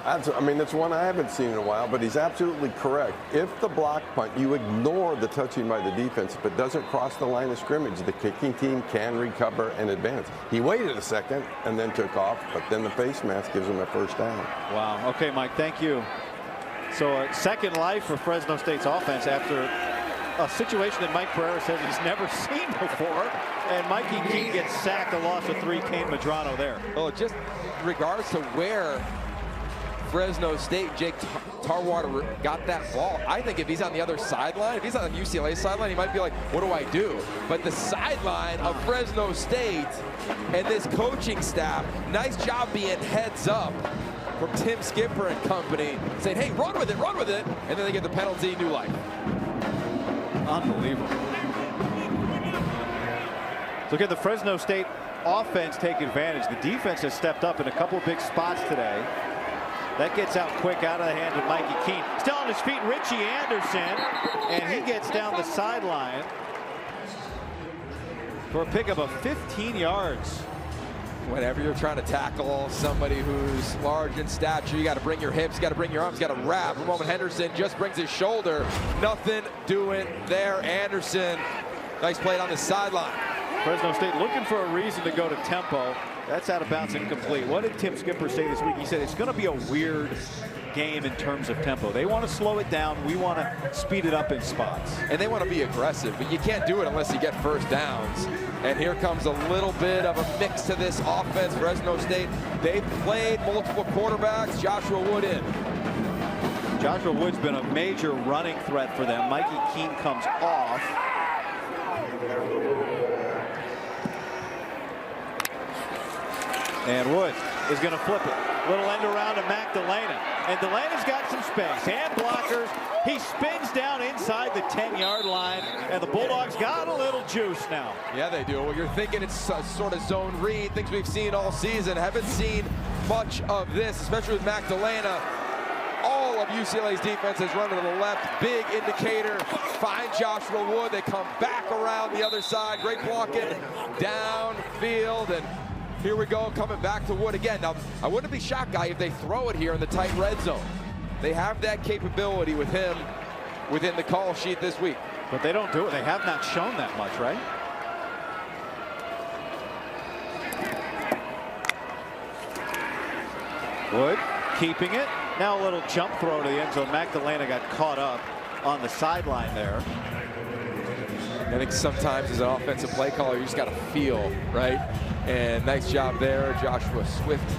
I mean, it's one I haven't seen in a while, but he's absolutely correct. If the block punt, you ignore the touching by the defense. If it doesn't cross the line of scrimmage, the kicking team can recover and advance. He waited a second and then took off, but then the face mask gives him a first down. Wow. Okay, Mike, thank you. So a second life for Fresno State's offense after a situation that Mike Pereira says he's never seen before. And Mikey Keene gets sacked, a loss of 3. Kane Medrano there. Well, just in regards to where Fresno State, Jake Tarwater got that ball. I think if he's on the other sideline, if he's on the UCLA sideline, he might be like, what do I do? But the sideline of Fresno State and this coaching staff, nice job being heads up from Tim Skipper and company, saying, hey, run with it, and then they get the penalty, new life. Unbelievable. Look at the Fresno State offense take advantage. The defense has stepped up in a couple of big spots today. That gets out quick out of the hands of Mikey Keene. Still on his feet, Richie Anderson, and he gets down the sideline for a pickup of 15 yards. Whenever you're trying to tackle somebody who's large in stature, you got to bring your hips, you got to bring your arms, you got to wrap. Ramon Henderson just brings his shoulder. Nothing doing there. Anderson, nice play on the sideline. Fresno State looking for a reason to go to tempo. That's out of bounds, incomplete. What did Tim Skipper say this week? He said it's going to be a weird game in terms of tempo. They want to slow it down. We want to speed it up in spots. And they want to be aggressive, but you can't do it unless you get first downs. And here comes a little bit of a mix to this offense. Fresno State, they've played multiple quarterbacks. Joshua Wood in. Joshua Wood's been a major running threat for them. Mikey Keene comes off. And Wood is going to flip it. Little end around to Magdalena. And Delena's got some space. Hand blockers. He spins down inside the 10-yard line. And the Bulldogs got a little juice now. Yeah, they do. Well, you're thinking it's a sort of zone read. Things we've seen all season. Haven't seen much of this, especially with Magdalena. All of UCLA's defense has run to the left. Big indicator. Find Joshua Wood. They come back around the other side. Great blocking downfield. And here we go, coming back to Wood again. Now, I wouldn't be shocked, Guy, if they throw it here in the tight red zone. They have that capability with him within the call sheet this week. But they don't do it. They have not shown that much, right? Wood keeping it. Now a little jump throw to the end zone. Magdalena got caught up on the sideline there. I think sometimes as an offensive play caller, you just got to feel, right? And nice job there. Joshua Swift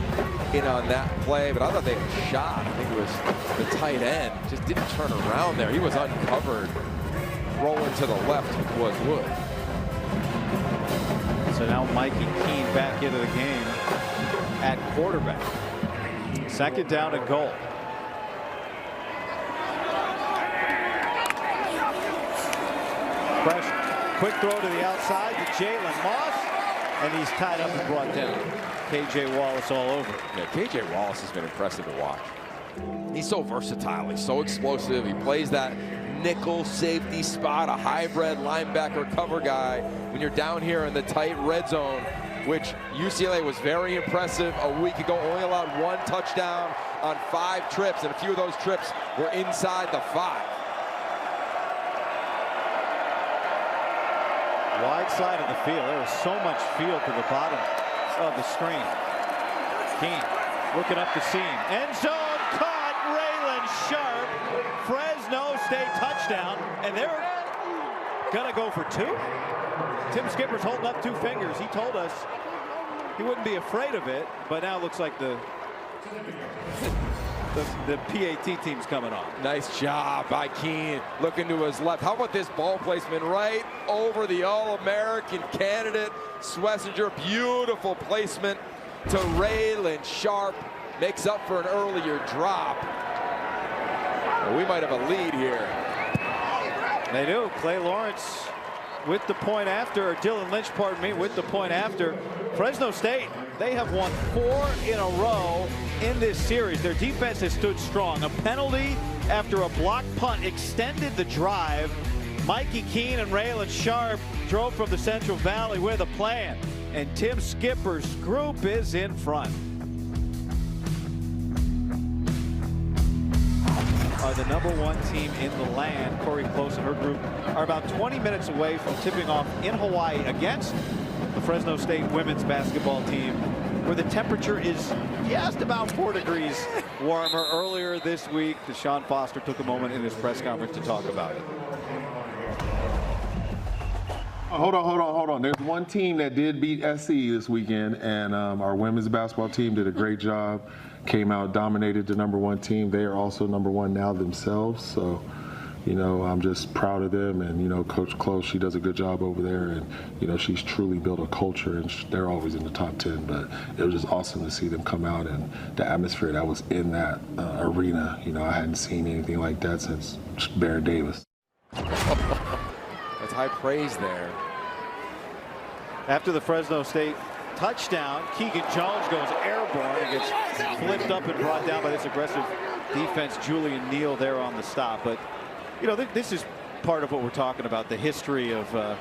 in on that play, but I thought they had a shot. I think it was the tight end. Just didn't turn around there. He was uncovered. Rolling to the left was Wood. So now Mikey Keene back into the game at quarterback. 2nd down and goal. Fresh, quick throw to the outside to Jalen Moss, and he's tied up and brought down. KJ Wallace all over. Yeah, KJ Wallace has been impressive to watch. He's so versatile. He's so explosive. He plays that nickel safety spot, a hybrid linebacker cover guy when you're down here in the tight red zone, which UCLA was very impressive a week ago. Only allowed 1 touchdown on 5 trips, and a few of those trips were inside the 5. Wide side of the field. There was so much field to the bottom of the screen. Keene looking up the seam. End zone caught. Raylan Sharp. Fresno State touchdown. And they're going to go for 2. Tim Skipper's holding up 2 fingers. He told us he wouldn't be afraid of it, but now it looks like the PAT team's coming on. Nice job by Keene, looking to his left. How about this ball placement right over the All-American candidate, Swessinger. Beautiful placement to Raylan Sharp. Makes up for an earlier drop. Well, we might have a lead here. They do. Clay Lawrence with the point after, or Dylan Lynch, pardon me, with the point after. Fresno State, they have won 4 in a row in this series. Their defense has stood strong. A penalty after a blocked punt extended the drive. Mikey Keene and Raylan Sharp drove from the Central Valley with a plan. And Tim Skipper's group is in front. Are the #1 team in the land. Corey Close and her group are about 20 minutes away from tipping off in Hawaii against the Fresno State women's basketball team, where the temperature is just about 4 degrees warmer. Earlier this week, Deshaun Foster took a moment in his press conference to talk about it. Hold on. There's one team that did beat SC this weekend, and our women's basketball team did a great job. Came out, dominated the #1 team. They are also #1 now themselves. So, you know, I'm just proud of them. And, you know, Coach Close, she does a good job over there. And, you know, she's truly built a culture, and they're always in the top 10. But it was just awesome to see them come out, and the atmosphere that was in that arena. You know, I hadn't seen anything like that since Baron Davis. That's high praise there. After the Fresno State touchdown, Keegan Jones goes airborne and gets flipped up and brought down by this aggressive defense. Julian Neal there on the stop. But, you know, this is part of what we're talking about, the history of a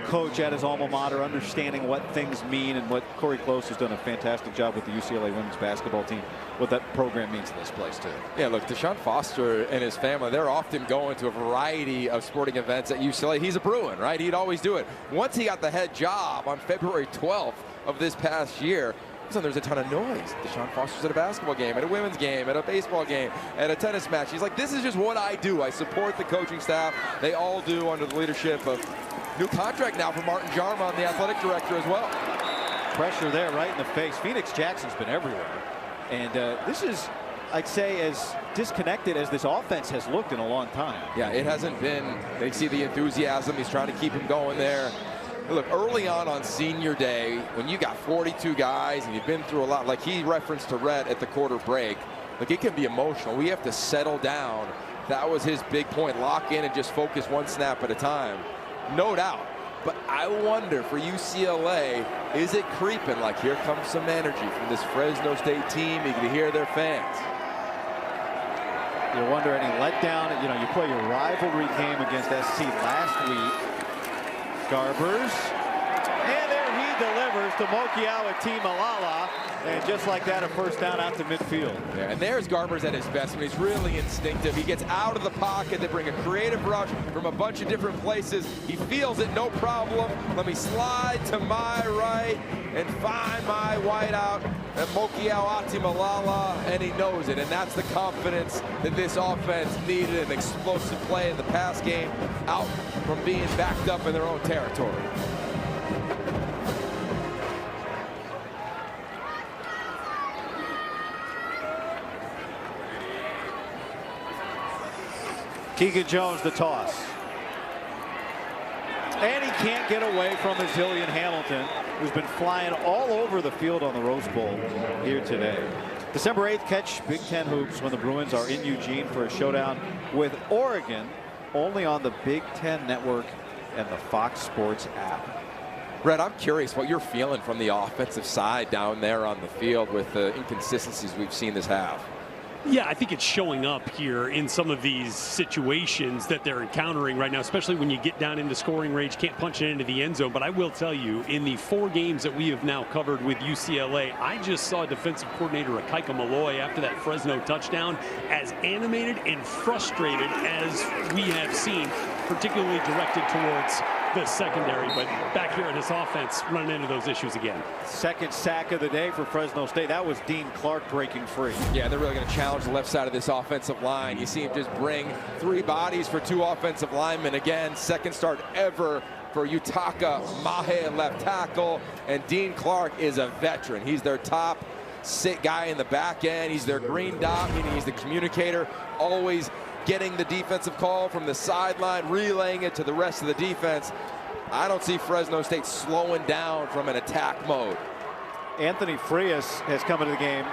coach at his alma mater, understanding what things mean, and what Corey Close has done a fantastic job with the UCLA women's basketball team, what that program means to this place too. Yeah, look, Deshaun Foster and his family, they're often going to a variety of sporting events at UCLA. He's a Bruin, right? He'd always do it. Once he got the head job on February 12th of this past year, there's a ton of noise. Deshaun Foster's at a basketball game, at a women's game, at a baseball game, at a tennis match. He's like, this is just what I do. I support the coaching staff. They all do, under the leadership of new contract now for Martin Jarmon, the athletic director, as well. Pressure there right in the face. Phoenix Jackson's been everywhere. And this is, I'd say, as disconnected as this offense has looked in a long time. Yeah, it hasn't been. They see the enthusiasm. He's trying to keep him going there. Look, early on senior day, when you got 42 guys and you've been through a lot, like he referenced to Rhett at the quarter break, like it can be emotional. We have to settle down. That was his big point. Lock in and just focus one snap at a time. No doubt. But I wonder for UCLA, is it creeping? Like, here comes some energy from this Fresno State team. You can hear their fans. You wonder any letdown. You know, you play your rivalry game against SC last week. Garbers, and there he delivers to Mokiawa Timalala, and just like that, a first down out to midfield. Yeah, and there's Garbers at his best when he's really instinctive. He gets out of the pocket. They bring a creative rush from a bunch of different places. He feels it, no problem. Let me slide to my right and find my wideout at Mokiawa Timalala, and he knows it. And that's the confidence that this offense needed, an explosive play in the pass game, out from being backed up in their own territory. Keegan Jones, the toss. And he can't get away from Zillian Hamilton, who's been flying all over the field on the Rose Bowl here today. December 8th, catch Big Ten hoops when the Bruins are in Eugene for a showdown with Oregon, only on the Big Ten Network and the Fox Sports app. Brett, I'm curious what you're feeling from the offensive side down there on the field with the inconsistencies we've seen this half. Yeah, I think it's showing up here in some of these situations that they're encountering right now, especially when you get down into scoring range, can't punch it into the end zone. But I will tell you, in the 4 games that we have now covered with UCLA, I just saw defensive coordinator Akaika Malloy after that Fresno touchdown as animated and frustrated as we have seen, particularly directed towards the secondary. But back here in this offense, running into those issues again. Second sack of the day for Fresno State. That was Dean Clark breaking free. Yeah, they're really going to challenge the left side of this offensive line. You see him just bring 3 bodies for 2 offensive linemen. Again, second start ever for Utaka Mahe at left tackle. And Dean Clark is a veteran. He's their top guy in the back end. He's their green dot, meaning he's the communicator, always getting the defensive call from the sideline, relaying it to the rest of the defense. I don't see Fresno State slowing down from an attack mode. Anthony Frias has come into the game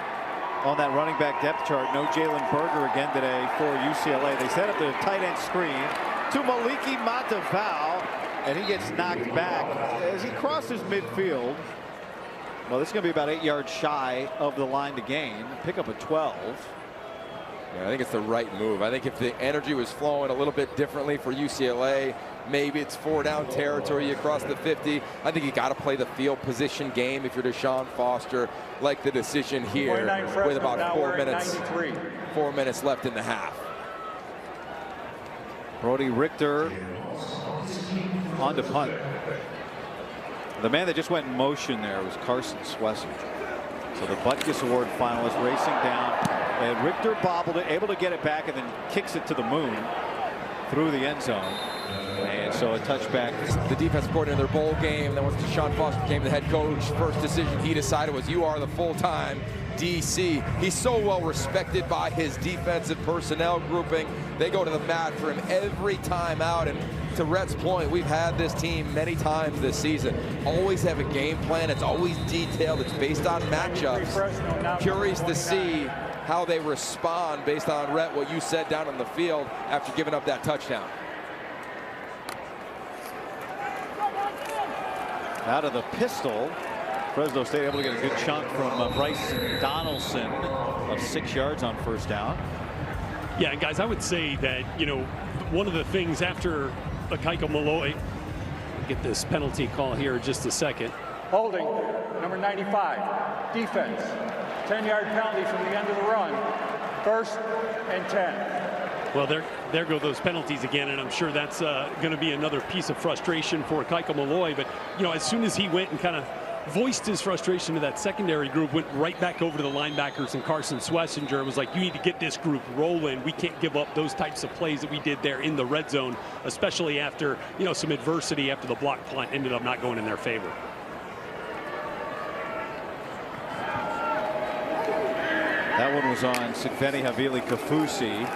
on that running back depth chart. No Jalen Berger again today for UCLA. They set up the tight end screen to Maliki Matavao, and he gets knocked back as he crosses midfield. Well, this is going to be about 8 yards shy of the line to gain. Pick up a 12. Yeah, I think it's the right move. I think if the energy was flowing a little bit differently for UCLA, maybe it's 4-down territory across the 50. I think you got to play the field position game if you're Deshaun Foster, like the decision here with about 4 minutes left in the half. Brody Richter on to punt. The man that just went in motion there was Carson Swessinger. So the Butkus Award finalist racing down, and Richter bobbled it, able to get it back, and then kicks it to the moon through the end zone. And so a touchback. The defense coordinator in their bowl game, then once Deshaun Foster became the head coach, first decision he decided was, you are the full-time DC. He's so well respected by his defensive personnel grouping. They go to the mat for him every time out. And to Rhett's point, we've had this team many times this season. Always have a game plan. It's always detailed. It's based on matchups. Curious to see how they respond based on, Rhett, what you said down on the field after giving up that touchdown. Out of the pistol, Fresno State able to get a good chunk from Bryce Donaldson of 6 yards on first down. Yeah, and guys, I would say that, you know, one of the things after Akaika Malloy, get this penalty call here in just a second. Holding, number 95, defense. 10-yard penalty from the end of the run. 1st and 10. Well, there go those penalties again, and I'm sure that's going to be another piece of frustration for Akaika Malloy. But, you know, as soon as he went and kind of voiced his frustration to that secondary group, went right back over to the linebackers and Carson Swessinger, was like, you need to get this group rolling. We can't give up those types of plays that we did there in the red zone, especially after, you know, some adversity after the block punt ended up not going in their favor. That one was on Sigveni Havili Kafusi.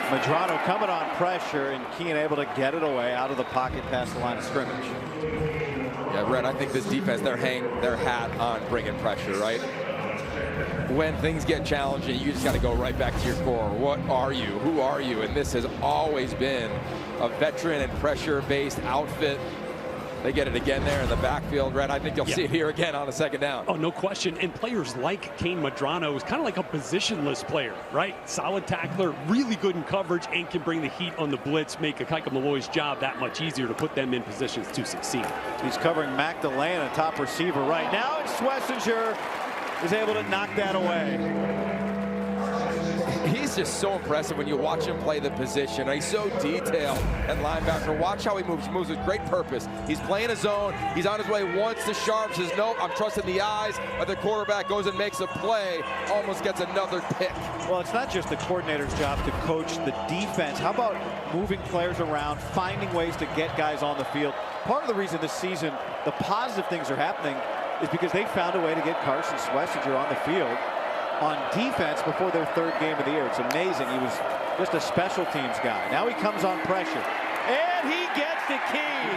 Medrano coming on pressure, and Keene able to get it away out of the pocket past the line of scrimmage. Yeah, Brett, I think this defense, they're hanging their hat on bringing pressure, right? When things get challenging, you just got to go right back to your core. What are you? Who are you? And this has always been a veteran and pressure-based outfit. They get it again there in the backfield, Brett. I think you'll see it here again on the 2nd down. Oh, no question. And players like Kane Medrano is kind of like a positionless player, right? Solid tackler, really good in coverage, and can bring the heat on the blitz, make Akaika Malloy's job that much easier to put them in positions to succeed. He's covering Mac DeLane, a top receiver right now, and Swessinger is able to knock that away. He's just so impressive when you watch him play the position. He's so detailed at linebacker. Watch how he moves. He moves with great purpose. He's playing his zone. He's on his way once to sharp. Says, nope, I'm trusting the eyes of the quarterback. Goes and makes a play. Almost gets another pick. Well, it's not just the coordinator's job to coach the defense. How about moving players around, finding ways to get guys on the field? Part of the reason this season the positive things are happening is because they found a way to get Carson Swessinger on the field on defense before their 3rd game of the year. It's amazing. He was just a special teams guy. Now he comes on pressure, and he gets the key.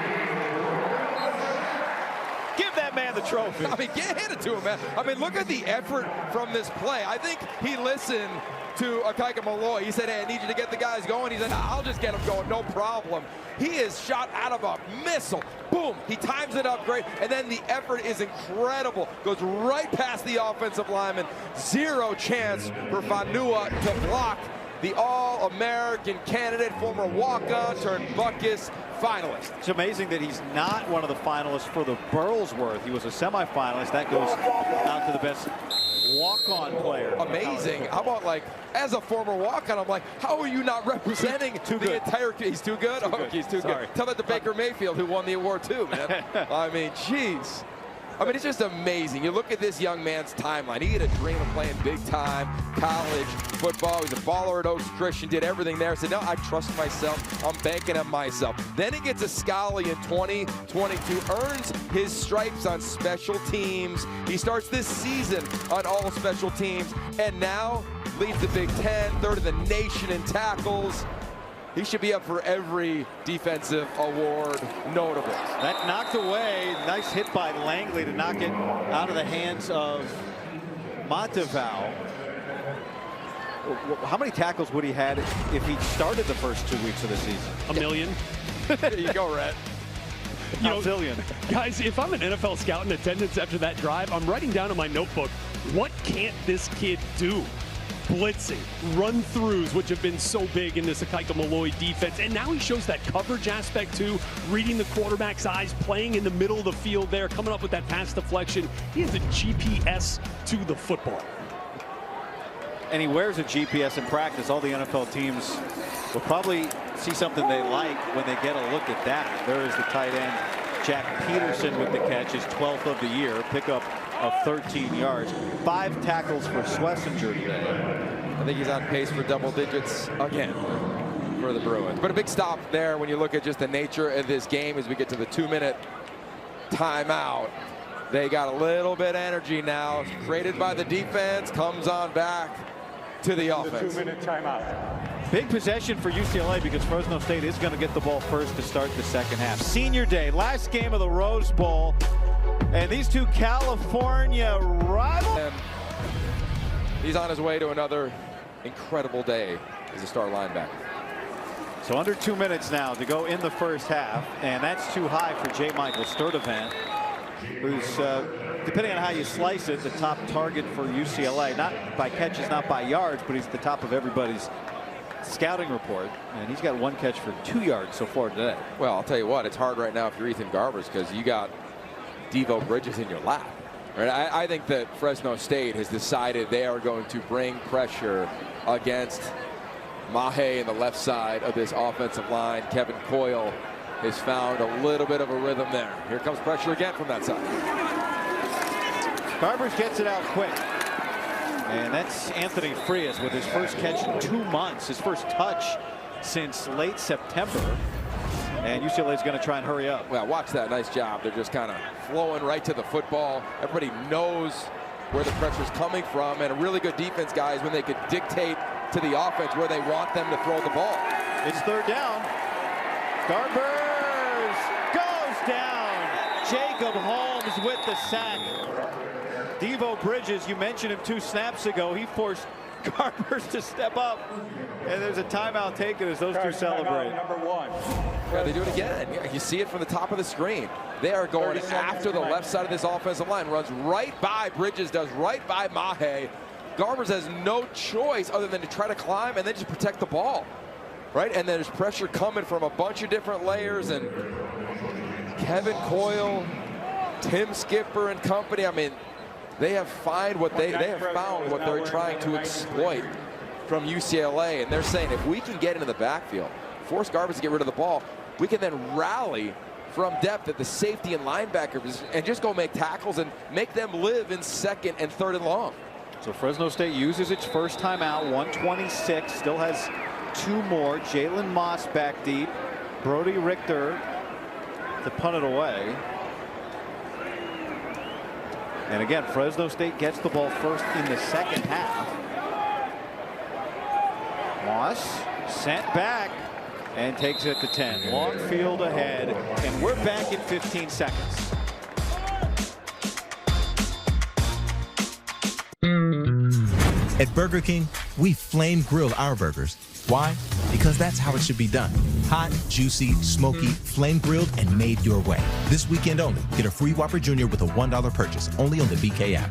Give that man the trophy. I mean, hand it to him, man. I mean, look at the effort from this play. I think he listened to Akaika Malloy. He said, hey, I need you to get the guys going. He said, I'll just get them going, no problem. He is shot out of a missile. Boom, he times it up great, and then the effort is incredible. Goes right past the offensive lineman. Zero chance for Fanua to block the All-American candidate, former walk-on turned Buckus finalist. It's amazing that he's not one of the finalists for the Burlsworth. He was a semifinalist. That goes out to the best walk-on player. Amazing. How about, like, as a former walk-on, I'm like, how are you not representing the entire... He's too good? He's too good. Tell that to Baker Mayfield, who won the award too, man. I mean, jeez. I mean, it's just amazing. You look at this young man's timeline. He had a dream of playing big-time college football. He was a baller at Oaks Christian, did everything there. Said, no, I trust myself. I'm banking on myself. Then he gets a Scally in 2022, earns his stripes on special teams. He starts this season on all special teams, and now leads the Big Ten, third in the nation in tackles. He should be up for every defensive award notable. That knocked away. Nice hit by Langley to knock it out of the hands of Monteval. How many tackles would he had if he started the first 2 weeks of the season? A million. There you go, Rhett. You know, zillion. Guys, if I'm an NFL scout in attendance after that drive, I'm writing down in my notebook, what can't this kid do? Blitzing, run-throughs, which have been so big in this Akaika Malloy defense. And now he shows that coverage aspect too, reading the quarterback's eyes, playing in the middle of the field there, coming up with that pass deflection. He has a GPS to the football. And he wears a GPS in practice. All the NFL teams will probably see something they like when they get a look at that. There is the tight end, Jack Peterson, with the catch, his 12th of the year, pickup of 13 yards. 5 tackles for Schlesinger today. I think he's on pace for double digits again for the Bruins. But a big stop there when you look at just the nature of this game as we get to the 2-minute timeout. They got a little bit of energy now, created by the defense, comes on back to the offense. The 2-minute timeout. Big possession for UCLA because Fresno State is going to get the ball first to start the second half. Senior day, last game of the Rose Bowl. And these two California rivals. He's on his way to another incredible day as a star linebacker. So under 2 minutes now to go in the first half. And that's too high for J. Michael Sturdivant, who's, depending on how you slice it, the top target for UCLA. Not by catches, not by yards, but he's at the top of everybody's scouting report. And he's got 1 catch for 2 yards so far today. Well, I'll tell you what, it's hard right now if you're Ethan Garbers because you got Devo Bridges in your lap. Right? I think that Fresno State has decided they are going to bring pressure against Mahe in the left side of this offensive line. Kevin Coyle has found a little bit of a rhythm there. Here comes pressure again from that side. Garbers gets it out quick. And that's Anthony Frias with his first catch in 2 months, his first touch since late September. And UCLA is going to try and hurry up. Well, watch that. Nice job. They're just kind of flowing right to the football. Everybody knows where the pressure is coming from. And a really good defense, guys, when they could dictate to the offense where they want them to throw the ball. It's third down. Garbers goes down. Jacob Holmes with the sack. Devo Bridges, you mentioned him 2 snaps ago. He forced Garbers to step up. And there's a timeout taken as those two celebrate. Number 1. Yeah, they do it again. Yeah, you see it from the top of the screen. They are going after the left side of this offensive line. Runs right by Bridges, does right by Mahe. Garbers has no choice other than to try to climb and then just protect the ball. Right? And then there's pressure coming from a bunch of different layers. And Kevin Coyle, Tim Skipper and company, I mean, they have found what they have found what they're trying to exploit from UCLA, and they're saying if we can get into the backfield, force Garbers to get rid of the ball, we can then rally from depth at the safety and linebacker position and just go make tackles and make them live in second and third and long. So Fresno State uses its first timeout, 1:26, still has 2 more. Jalen Moss back deep, Brody Richter to punt it away. And again, Fresno State gets the ball first in the second half. Moss sent back and takes it to 10. Long field ahead, and we're back in 15 seconds. At Burger King, we flame grill our burgers. Why? Because that's how it should be done. Hot, juicy, smoky, flame grilled, and made your way. This weekend only, get a free Whopper Jr. with a $1 purchase, only on the BK app.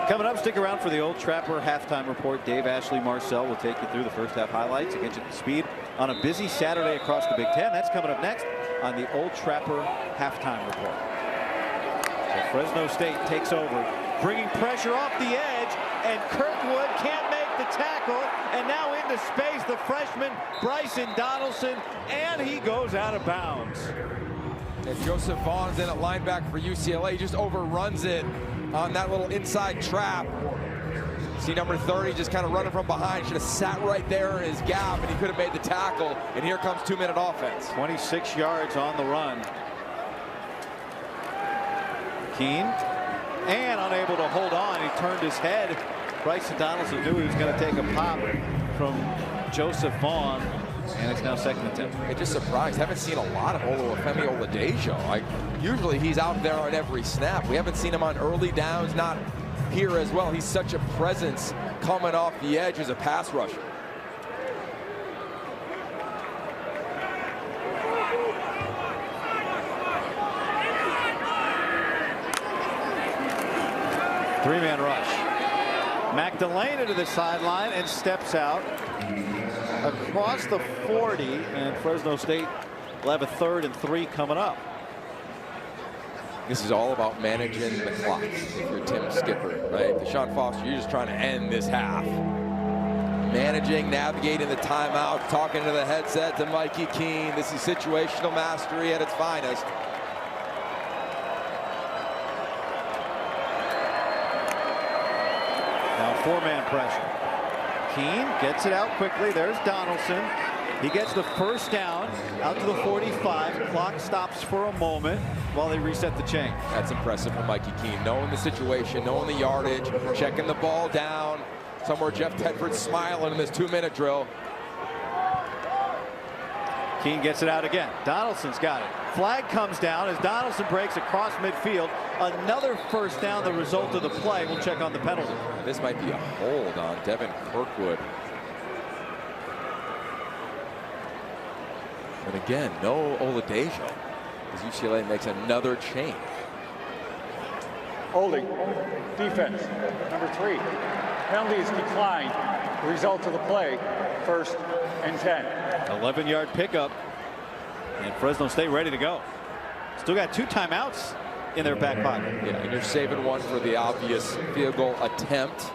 Coming up, stick around for the Old Trapper halftime report. Dave Ashley Marcel will take you through the first half highlights and get you up to speed on a busy Saturday across the Big Ten. That's coming up next on the Old Trapper halftime report. So Fresno State takes over, bringing pressure off the edge, and Kirkwood can't make the tackle, and now into space the freshman Bryson Donaldson, and he goes out of bounds. And Joseph Vaughn's in at linebacker for UCLA. He just overruns it on that little inside trap. See number 30 just kind of running from behind. Should have sat right there in his gap, and he could have made the tackle. And here comes 2-minute offense. 26 yards on the run. Keene, and unable to hold on. He turned his head. Bryson Donaldson knew he was going to take a pop from Joseph Vaughn, and it's now second attempt. It just surprised. Haven't seen a lot of Oluwafemi Oladejo. Usually he's out there on every snap. We haven't seen him on early downs, not here as well. He's such a presence coming off the edge as a pass rusher. Three-man rush. Magdalena to the sideline and steps out across the 40, and Fresno State will have a 3rd and 3 coming up. This is all about managing the clock. If you're Tim Skipper, right? Deshaun Foster, you're just trying to end this half. Managing, navigating the timeout, talking to the headset to Mikey Keene. This is situational mastery at its finest. Now 4-man pressure. Keene gets it out quickly. There's Donaldson. He gets the first down out to the 45. Clock stops for a moment while they reset the chain. That's impressive from Mikey Keene. Knowing the situation, knowing the yardage, checking the ball down. Somewhere Jeff Tedford's smiling in this 2-minute drill. Keene gets it out again. Donaldson's got it. Flag comes down as Donaldson breaks across midfield. Another first down, the result of the play. We'll check on the penalty. This might be a hold on Devin Kirkwood. And again, no Oladejo as UCLA makes another change. Holding. Defense. Number 3. Penalties declined. The result of the play, 1st and 10. 11-yard pickup, and Fresno State ready to go. Still got 2 timeouts in their back pocket. Yeah, and you're saving one for the obvious field goal attempt.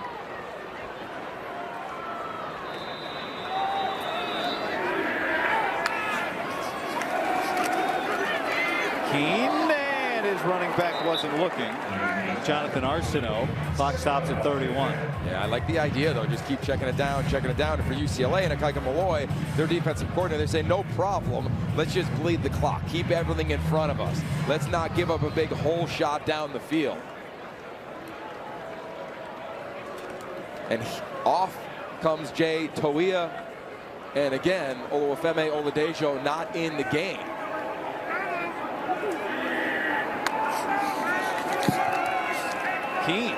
Keene, and his running back wasn't looking. Jonathan Arsenault. Clock stops at 31. Yeah, I like the idea, though. Just keep checking it down. And for UCLA and Akaika Malloy, their defensive coordinator, they say, no problem. Let's just bleed the clock. Keep everything in front of us. Let's not give up a big hole shot down the field. And off comes Jay Toia. And again, Oluwafemi Oladejo not in the game. Keene,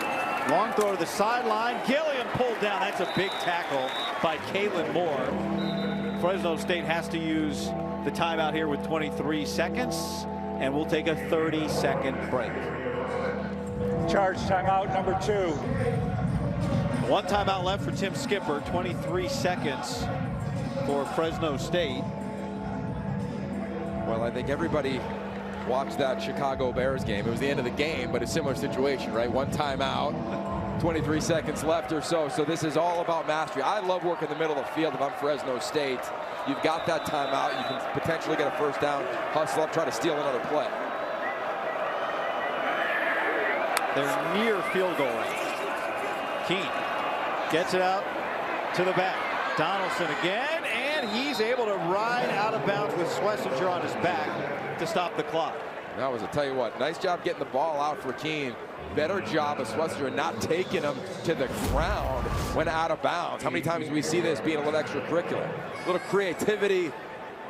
long throw to the sideline. Gilliam pulled down. That's a big tackle by Kalen Moore. Fresno State has to use the timeout here with 23 seconds, and we'll take a 30-second break. Charge timeout number 2. 1 timeout left for Tim Skipper. 23 seconds for Fresno State. Well, I think everybody watched that Chicago Bears game. It was the end of the game, but a similar situation, right? 1 timeout, 23 seconds left or so. So this is all about mastery. I love working the middle of the field if I'm Fresno State. You've got that timeout. You can potentially get a first down, hustle up, try to steal another play. They're near field goal range. Keene gets it out to the back. Donaldson again, and he's able to ride out of bounds with Schlesinger on his back to stop the clock. That was, I'll tell you what, nice job getting the ball out for Keene. Better job of Schlesinger not taking him to the ground when out of bounds. How many times do we see this being a little extracurricular? A little creativity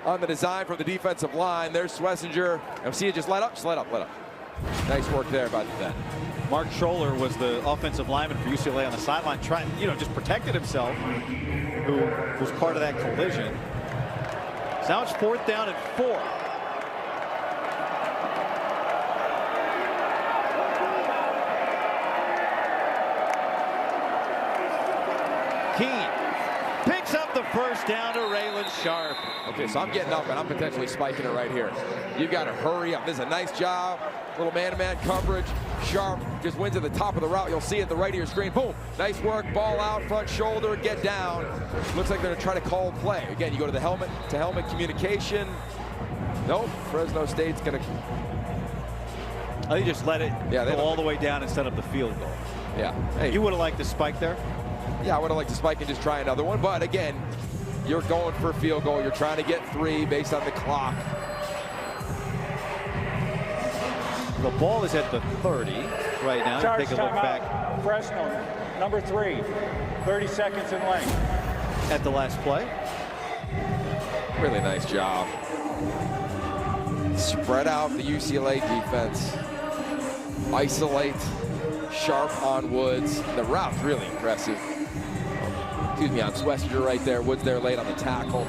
on the design from the defensive line. There's Schlesinger. And see it just let up, Nice work there by the vet. Mark Scholler was the offensive lineman for UCLA on the sideline, trying, just protected himself, who was part of that collision. So now it's 4th down and 4. Keene picks up the first down to Raylan Sharp. Okay, so I'm getting up and I'm potentially spiking it right here. You've got to hurry up. This is a nice job. Little man-to-man coverage. Sharp just wins at the top of the route. You'll see it at the right of your screen. Boom. Nice work. Ball out. Front shoulder. Get down. Looks like they're going to try to call play. Again, you go to the helmet-to-helmet communication. Nope. Fresno State's going to... They just let it go all the way down instead of the field goal. Yeah. Hey. You would have liked to spike there? Yeah, I would have liked to spike and just try another one. But again, you're going for a field goal. You're trying to get 3 based on the clock. The ball is at the 30 right now. Charge Take a look back. Fresno, number 3, 30 seconds in length. At the last play. Really nice job. Spread out the UCLA defense. Isolate. Sharp on Woods. The route's really impressive. Excuse me, on Swester right there. Woods there late on the tackle.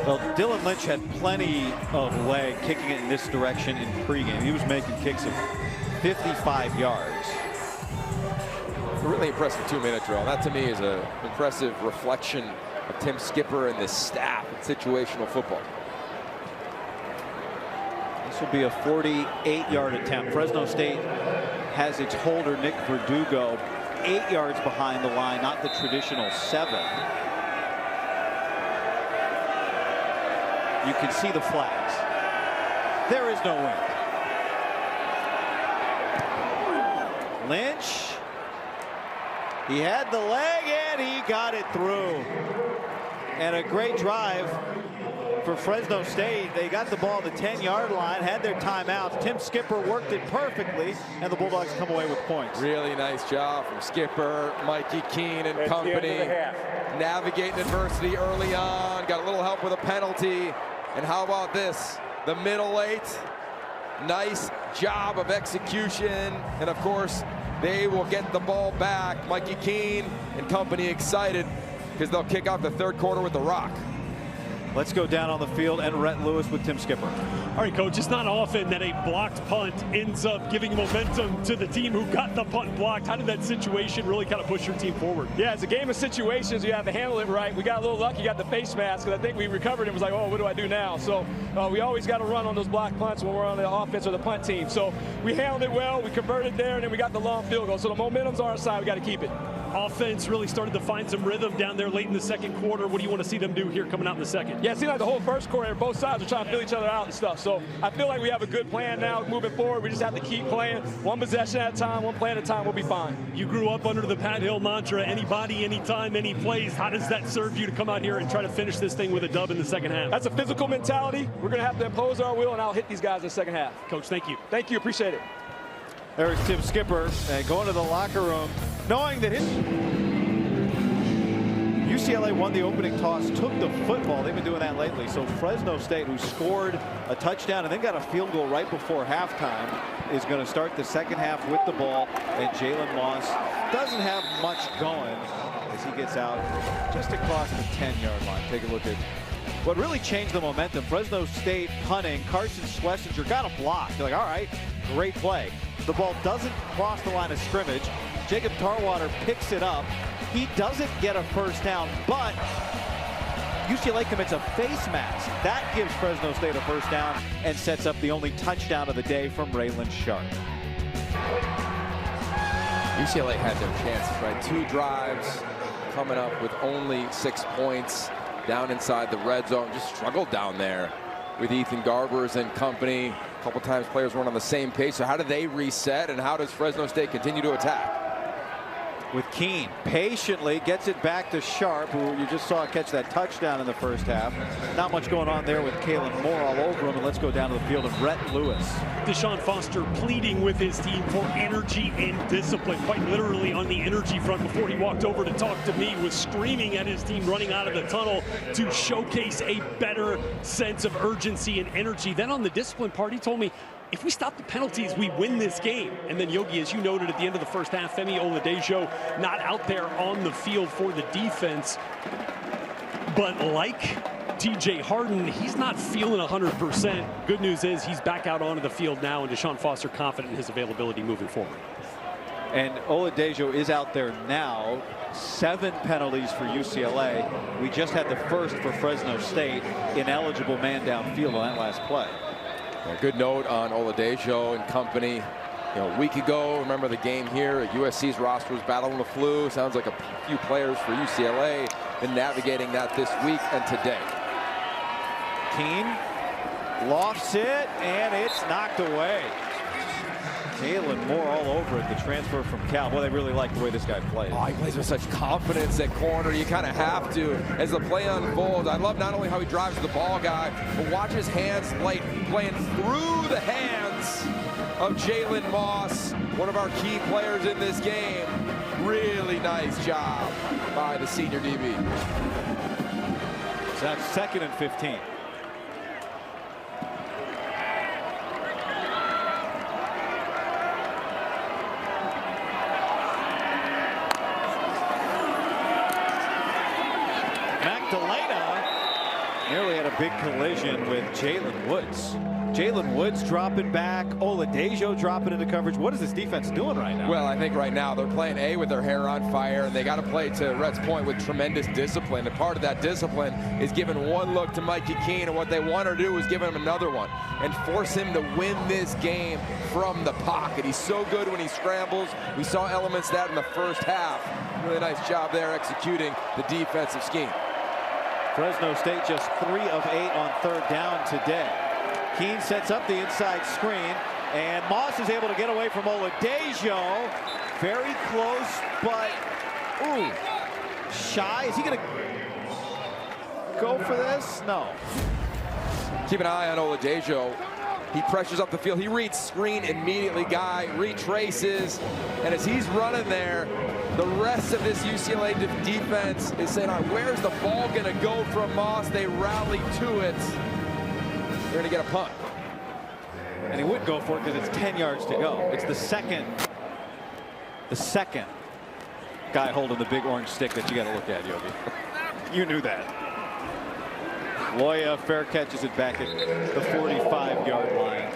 Well, Dylan Lynch had plenty of leg kicking it in this direction in pregame. He was making kicks of 55 yards. A really impressive 2-minute drill. That to me is an impressive reflection of Tim Skipper and this staff in situational football. This will be a 48-yard attempt. Fresno State has its holder, Nick Verdugo, 8 yards behind the line, not the traditional 7. You can see the flags. There is no wind. Lynch. He had the leg and he got it through. And a great drive for Fresno State. They got the ball at the 10-yard line, had their timeouts. Tim Skipper worked it perfectly, and the Bulldogs come away with points. Really nice job from Skipper, Mikey Keene and company. Navigating adversity early on. Got a little help with a penalty. And how about this? The middle 8. Nice job of execution. And of course, they will get the ball back. Mikey Keene and company excited because they'll kick off the 3rd quarter with the rock. Let's go down on the field and Rhett Lewis with Tim Skipper. All right, Coach, it's not often that a blocked punt ends up giving momentum to the team who got the punt blocked. How did that situation really kind of push your team forward? Yeah, it's a game of situations. You have to handle it right. We got a little lucky, got the face mask, because I think we recovered and was like, oh, what do I do now? So we always got to run on those blocked punts when we're on the offense or the punt team. So we handled it well. We converted there, and then we got the long field goal. So the momentum's on our side. We got to keep it. Offense really started to find some rhythm down there late in the 2nd quarter. What do you want to see them do here coming out in the 2nd? Yeah, it seemed like the whole 1st quarter, both sides are trying to fill each other out and stuff. So I feel like we have a good plan now moving forward. We just have to keep playing one possession at a time, one play at a time. We'll be fine. You grew up under the Pat Hill mantra, anybody, anytime, any plays. How does that serve you to come out here and try to finish this thing with a dub in the 2nd half? That's a physical mentality. We're going to have to impose our will, and I'll hit these guys in the 2nd half. Coach, thank you. Thank you. Appreciate it. There's Tim Skipper going to the locker room, knowing that UCLA won the opening toss, took the football. They've been doing that lately. So Fresno State, who scored a touchdown and then got a field goal right before halftime, is going to start the 2nd half with the ball. And Jalen Moss doesn't have much going as he gets out just across the 10-yard line. Take a look at what really changed the momentum. Fresno State punting. Carson Schlesinger got a block. They're like, all right, great play. The ball doesn't cross the line of scrimmage. Jacob Tarwater picks it up. He doesn't get a first down, but UCLA commits a face mask. That gives Fresno State a first down and sets up the only touchdown of the day from Raylan Sharp. UCLA had their chances, right? 2 drives coming up with only 6 points down inside the red zone. Just struggled down there with Ethan Garbers and company. A couple times players weren't on the same pace. So how do they reset, and how does Fresno State continue to attack? With Keene patiently gets it back to Sharp, who you just saw catch that touchdown in the 1st half. Not much going on there with Kalen Moore all over him. And let's go down to the field of Rhett Lewis. Deshaun Foster pleading with his team for energy and discipline, quite literally on the energy front. Before he walked over to talk to me, was screaming at his team running out of the tunnel to showcase a better sense of urgency and energy. Then on the discipline part, he told me, if we stop the penalties, we win this game. And then Yogi, as you noted at the end of the first half, Femi Oladejo not out there on the field for the defense. But like TJ Harden, he's not feeling 100%. Good news is he's back out onto the field now, and Deshaun Foster confident in his availability moving forward. And Oladejo is out there now. 7 penalties for UCLA. We just had the first for Fresno State. Ineligible man downfield on that last play. A good note on Oladejo and company. You know, a week ago, remember the game here, USC's roster was battling the flu. Sounds like a few players for UCLA been navigating that this week and today. Keene lofts it, and it's knocked away. Jalen Moore all over it, the transfer from Cal. Boy, they really like the way this guy plays. Oh, he plays with such confidence at corner. You kind of have to as the play unfolds. I love not only how he drives the ball guy, but watch his hands playing through the hands of Jalen Moss, one of our key players in this game. Really nice job by the senior DB. So that's 2nd and 15. Nearly had a big collision with Jalen Woods. Jalen Woods dropping back, Oladejo dropping into coverage. What is this defense doing right now? Well, I think right now they're playing A with their hair on fire, and they got to play, to Rhett's point, with tremendous discipline. And part of that discipline is giving one look to Mikey Keene, and what they want to do is give him another one and force him to win this game from the pocket. He's so good when he scrambles. We saw elements of that in the first half. Really nice job there executing the defensive scheme. Fresno State just 3 of 8 on 3rd down today. Keene sets up the inside screen, and Moss is able to get away from Oladejo. Very close, but ooh, shy. Is he going to go for this? No. Keep an eye on Oladejo. He pressures up the field. He reads screen immediately. Guy retraces, and as he's running there, the rest of this UCLA defense is saying, all right, where's the ball going to go from Moss? They rally to it. They're going to get a punt. And he would go for it because it's 10 yards to go. It's the second guy holding the big orange stick that you got to look at, Yogi. You knew that. Loya fair catches it back at the 45-yard line.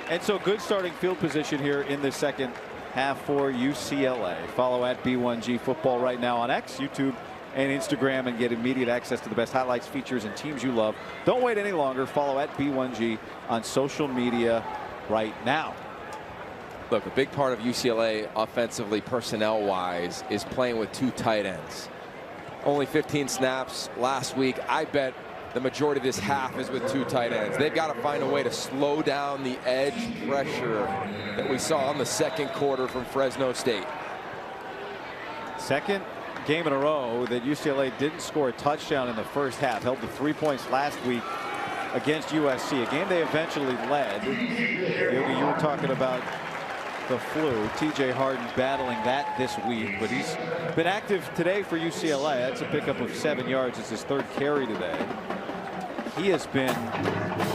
And so good starting field position here in the second half for UCLA. Follow at B1G Football right now on X, YouTube, and Instagram, and get immediate access to the best highlights, features, and teams you love. Don't wait any longer. Follow at B1G on social media right now. Look, a big part of UCLA offensively, personnel-wise, is playing with 2 tight ends. Only 15 snaps last week. I bet the majority of this half is with 2 tight ends. They've got to find a way to slow down the edge pressure that we saw in the second quarter from Fresno State. Second game in a row that UCLA didn't score a touchdown in the first half. Held to 3 points last week against USC, a game they eventually led. Yogi, you were talking about the flu. TJ Harden battling that this week, but he's been active today for UCLA. That's a pickup of 7 yards. It's his 3rd carry today. He has been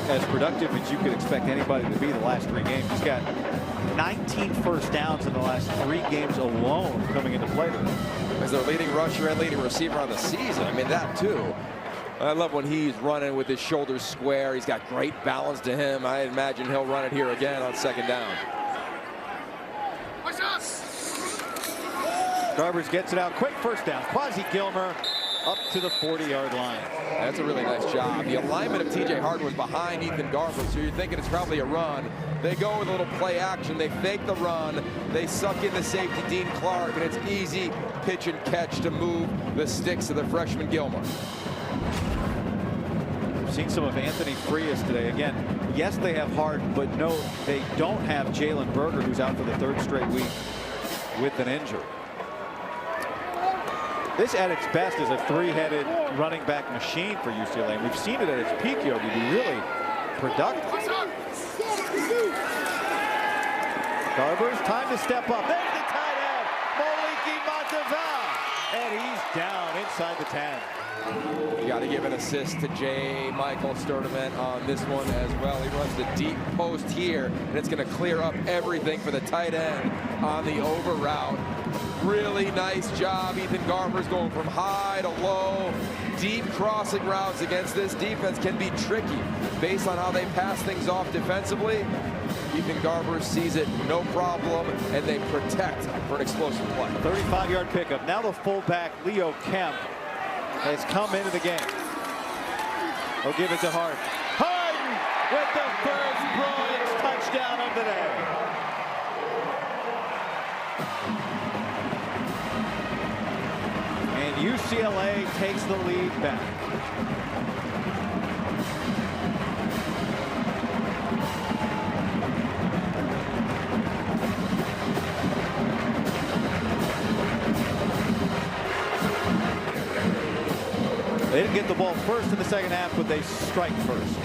as productive as you could expect anybody to be the last 3 games. He's got 19 first downs in the last 3 games alone coming into play today. As their leading rusher and leading receiver on the season. I mean, that too. I love when he's running with his shoulders square. He's got great balance to him. I imagine he'll run it here again on 2nd down. Garbers gets it out quick, first down. Quasi Gilmer up to the 40-yard line. That's a really nice job. The alignment of TJ Harden was behind Ethan Garber, so you're thinking it's probably a run. They go with a little play action. They fake the run. They suck in the safety, Dean Clark, and it's easy pitch and catch to move the sticks of the freshman Gilmer. We've seen some of Anthony Frias today. Again, yes, they have Harden, but no, they don't have Jalen Berger, who's out for the 3rd straight week with an injury. This at its best is a 3-headed running back machine for UCLA. And we've seen it at its peak, Yogi, be really productive. Garber's time to step up. There's the tight end, Moliki Monteval. And he's down inside the 10. You got to give an assist to J. Michael Sturdivant on this one as well. He runs the deep post here, and it's going to clear up everything for the tight end on the over route. Really nice job. Ethan Garber's going from high to low. Deep crossing routes against this defense can be tricky based on how they pass things off defensively. Ethan Garber sees it no problem, and they protect for an explosive play. 35-yard pickup. Now the fullback, Leo Kemp, has come into the game. He'll give it to Hart. Harden with the first Bruins touchdown of the day. And UCLA takes the lead back. They didn't get the ball first in the second half, but they strike first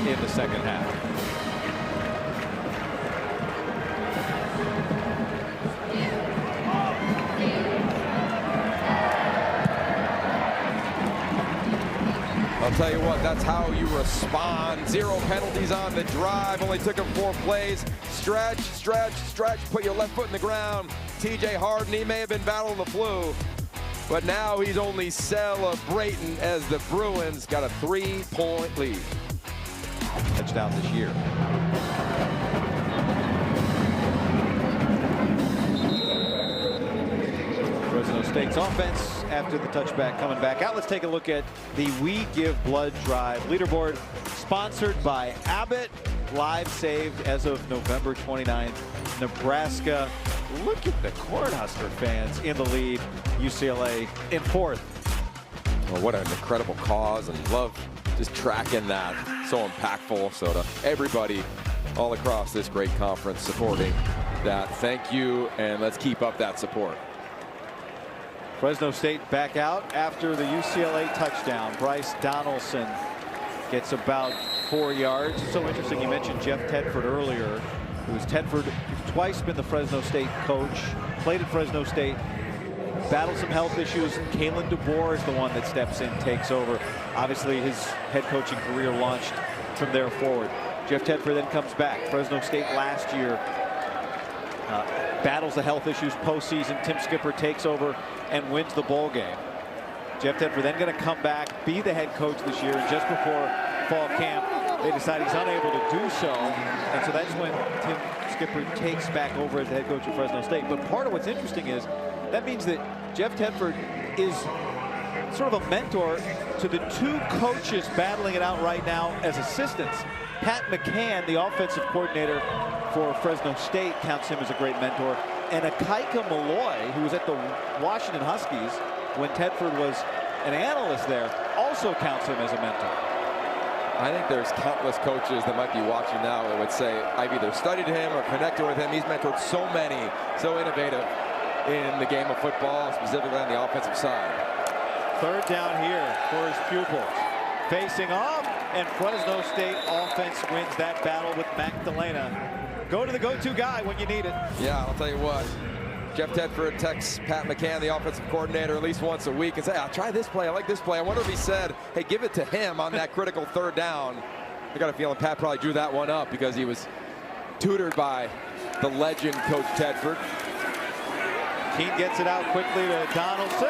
in the second half. I'll tell you what, that's how you respond. 0 penalties on the drive. Only took him 4 plays. Stretch, stretch, stretch. Put your left foot in the ground. TJ Harden, he may have been battling the flu, but now he's only celebrating as the Bruins got a 3-point lead. Touchdown this year. Fresno State's offense after the touchback coming back out. Let's take a look at the We Give Blood Drive leaderboard, sponsored by Abbott. Live saved as of November 29th. Nebraska. Look at the Cornhusker fans in the lead. UCLA in 4th. Well, what an incredible cause, and love just tracking that. So impactful. So to everybody all across this great conference supporting that, thank you, and let's keep up that support. Fresno State back out after the UCLA touchdown. Bryce Donaldson gets about 4 yards. So interesting, you mentioned Jeff Tedford earlier. It was Tedford, who's twice been the Fresno State coach, played at Fresno State, battled some health issues. Kalen DeBoer is the one that steps in, takes over. Obviously, his head coaching career launched from there forward. Jeff Tedford then comes back. Fresno State last year battles the health issues postseason. Tim Skipper takes over and wins the bowl game. Jeff Tedford then going to come back, be the head coach this year, and just before fall camp, they decide he's unable to do so, and so that's when Tim Skipper takes back over as the head coach of Fresno State. But part of what's interesting is that means that Jeff Tedford is sort of a mentor to the 2 coaches battling it out right now as assistants. Pat McCann, the offensive coordinator for Fresno State, counts him as a great mentor. And Akaika Malloy, who was at the Washington Huskies when Tedford was an analyst there, also counts him as a mentor. I think there's countless coaches that might be watching now that would say, I've either studied him or connected with him. He's mentored so many, so innovative in the game of football, specifically on the offensive side. 3rd down here for his pupils. Facing off, and Fresno State offense wins that battle with Magdalena. Go to the go-to guy when you need it. Yeah, I'll tell you what. Jeff Tedford texts Pat McCann, the offensive coordinator, at least once a week and say, I'll try this play. I like this play. I wonder if he said, hey, give it to him on that critical 3rd down. I got a feeling Pat probably drew that one up because he was tutored by the legend, Coach Tedford. Keene gets it out quickly to Donaldson.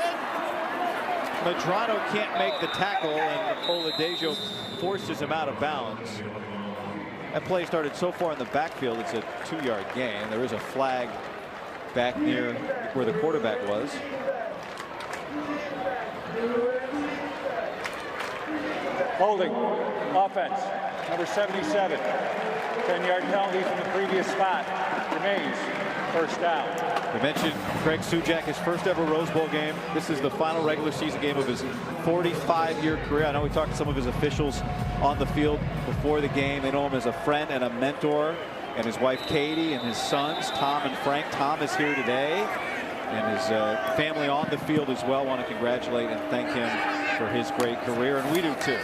Medrano can't make the tackle, and Oladejo forces him out of bounds. That play started so far in the backfield, it's a 2-yard gain. There is a flag back near where the quarterback was. Holding, offense, number 77. 10-yard penalty from the previous spot. Remains 1st down. We mentioned Craig Sujak, his first ever Rose Bowl game. This is the final regular season game of his 45-year career. I know we talked to some of his officials on the field before the game. They know him as a friend and a mentor, and his wife Katie and his sons Tom and Frank. Tom is here today, and his family on the field as well. Want to congratulate and thank him for his great career, and we do too.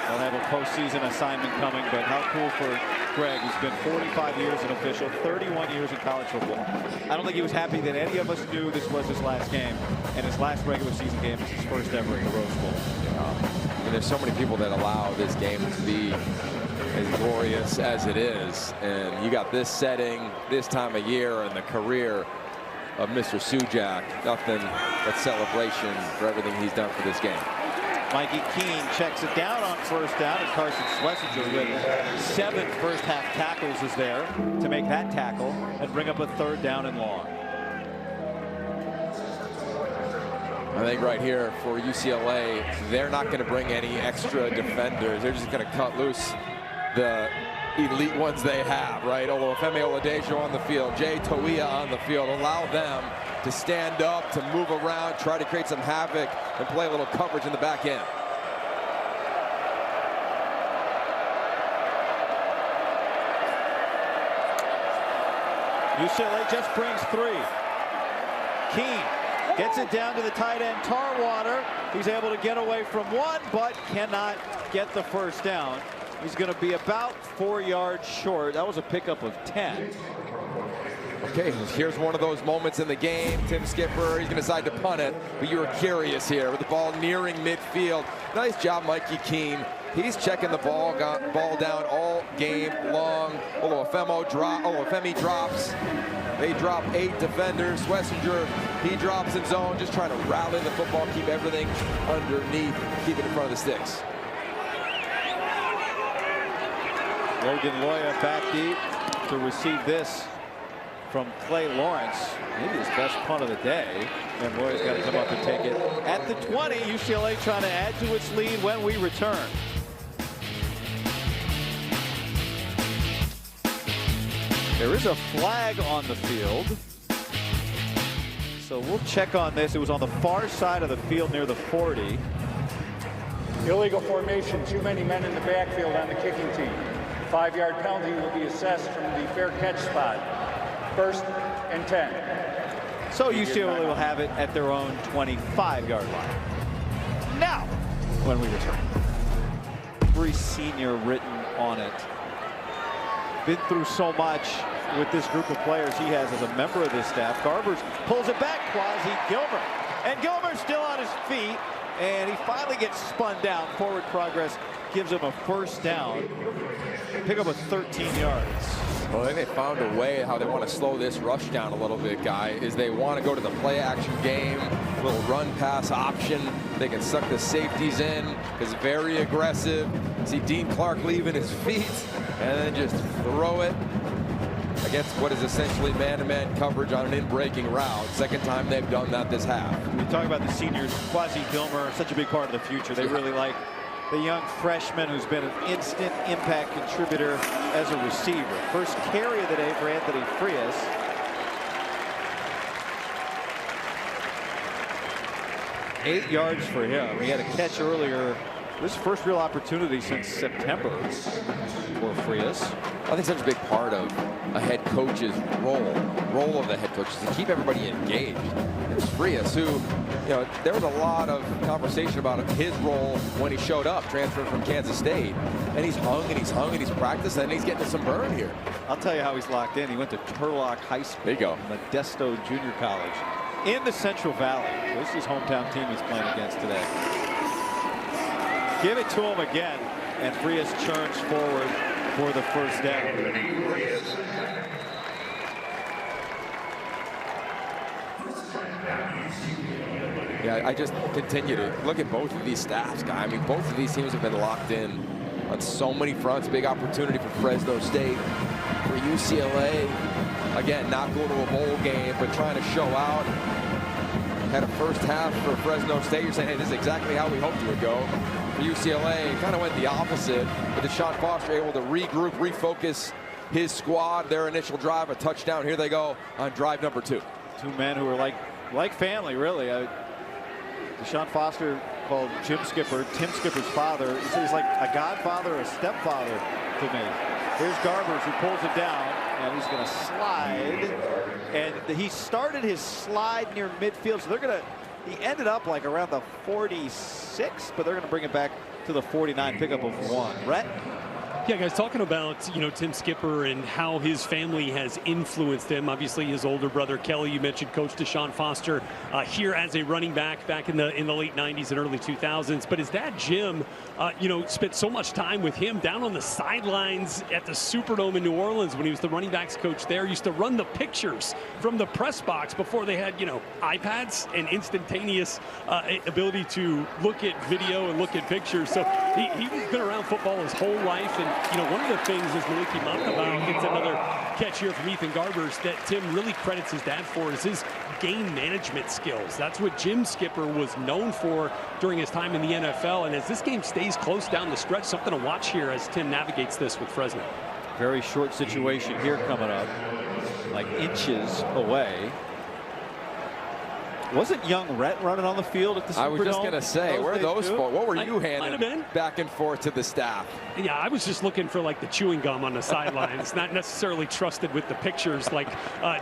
They'll have a postseason assignment coming, but how cool for Greg, who's been 45 years an official, 31 years in college football. I don't think he was happy that any of us knew this was his last game, and his last regular season game is his first ever in the Rose Bowl. I mean, there's so many people that allow this game to be as glorious as it is, and you got this setting, this time of year, and the career of Mr. Sujak. Nothing but celebration for everything he's done for this game. Mikey Keene checks it down on first down, and Carson Schlesinger with 7 first-half tackles is there to make that tackle and bring up a 3rd down and long. I think right here for UCLA, they're not going to bring any extra defenders. They're just going to cut loose the elite ones they have, right? Olufemi Oladejo on the field, Jay Toia on the field. Allow them to stand up, to move around, try to create some havoc, and play a little coverage in the back end. UCLA just brings 3. Keene gets it down to the tight end, Tarwater. He's able to get away from 1, but cannot get the first down. He's going to be about 4 yards short. That was a pickup of 10. Okay, here's one of those moments in the game. Tim Skipper, he's going to decide to punt it, but you were curious here with the ball nearing midfield. Nice job, Mikey Keene. He's checking the ball down all game long. Olufemi drops. They drop 8 defenders. Schlesinger, he drops in zone, just trying to rally the football, keep everything underneath, keep it in front of the sticks. Logan Loya back deep to receive this from Clay Lawrence. Maybe his best punt of the day. And Loya's got to come up and take it at the 20. UCLA trying to add to its lead when we return. There is a flag on the field. So we'll check on this. It was on the far side of the field near the 40. Illegal formation, too many men in the backfield on the kicking team. 5-yard penalty will be assessed from the fair catch spot. 1st and 10. So UCLA will have it at their own 25-yard line. Now, when we return. Every senior written on it. Been through so much with this group of players he has as a member of this staff. Garbers pulls it back, Quasi Gilmer. And Gilmer's still on his feet, and he finally gets spun down. Forward progress gives him a 1st down. Pick up a 13 yards. Well, I think they found a way how they want to slow this rush down a little bit, Guy, is they want to go to the play action game, little run pass option. They can suck the safeties in, because very aggressive. See Dean Clark leaving his feet, and then just throw it against what is essentially man-to-man coverage on an in-breaking route. Second time they've done that this half. We talk about the seniors, Quasi Gilmer, such a big part of the future. They really like the young freshman who's been an instant impact contributor as a receiver. First carry of the day for Anthony Frias. Eight yards for him. He had a catch earlier. This is first real opportunity since September for Frias. I think such a big part of a head coach's role of the head coach is to keep everybody engaged. There's Frias, who, there was a lot of conversation about his role when he showed up, transferred from Kansas State. And he's hung and he's hung and he's practiced, and he's getting some burn here. I'll tell you how he's locked in. He went to Turlock High School. There you go. Modesto Junior College in the Central Valley. This is his hometown team he's playing against today. Give it to him again, and Frias churns forward for the 1st down. Yeah, I just continue to look at both of these staffs, Guy. I mean, both of these teams have been locked in on so many fronts. Big opportunity for Fresno State, for UCLA. Again, not going to a bowl game, but trying to show out. Had a first half for Fresno State. You're saying, hey, this is exactly how we hoped it would go. For UCLA, it kind of went the opposite. But Deshaun Foster able to regroup, refocus his squad. Their initial drive, a touchdown. Here they go on drive number 2. Two men who are like family, really. Deshaun Foster called Tim Skipper's father. He's like a godfather, a stepfather to me. Here's Garbers, who pulls it down, and he's going to slide. And he started his slide near midfield, so he ended up like around the 46, but they're going to bring it back to the 49, pickup of 1. Rhett? Yeah, guys, talking about, Tim Skipper and how his family has influenced him. Obviously, his older brother, Kelly, you mentioned Coach Deshaun Foster here as a running back in the late 90s and early 2000s. But his dad, Jim, spent so much time with him down on the sidelines at the Superdome in New Orleans when he was the running backs coach there. Used to run the pictures from the press box before they had, iPads and instantaneous ability to look at video and look at pictures. So he's been around football his whole life. And one of the things, as Maliki Makabau gets another catch here from Ethan Garbers, that Tim really credits his dad for is his game management skills. That's what Jim Skipper was known for during his time in the NFL. And as this game stays close down the stretch, something to watch here as Tim navigates this with Fresno. Very short situation here coming up, like inches away. Wasn't young Rhett running on the field at the Superdome? I was just going to say, where are those for? What were you Might have been. handing back and forth to the staff? Yeah, I was just looking for like the chewing gum on the sidelines, not necessarily trusted with the pictures like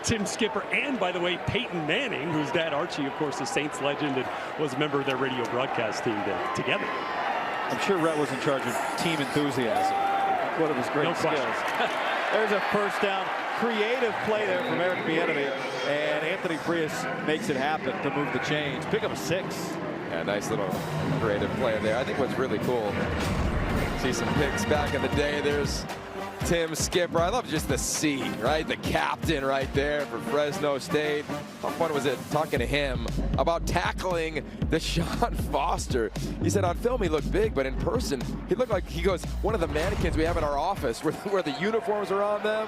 Tim Skipper and, by the way, Peyton Manning, whose dad Archie, of course, is Saints legend and was a member of their radio broadcast team together. I'm sure Rhett was in charge of team enthusiasm. One of his great skills. There's a first down. Creative play there from Eric Bieniemy, and Anthony Frias makes it happen to move the chains. Pick up a 6. Yeah, nice little creative play there. I think what's really cool, see some picks back in the day. There's Tim Skipper. I love just the C, right? The captain right there for Fresno State. How fun was it talking to him about tackling Deshaun Foster? He said on film he looked big, but in person he looked like, he goes, one of the mannequins we have in our office where the uniforms are on them.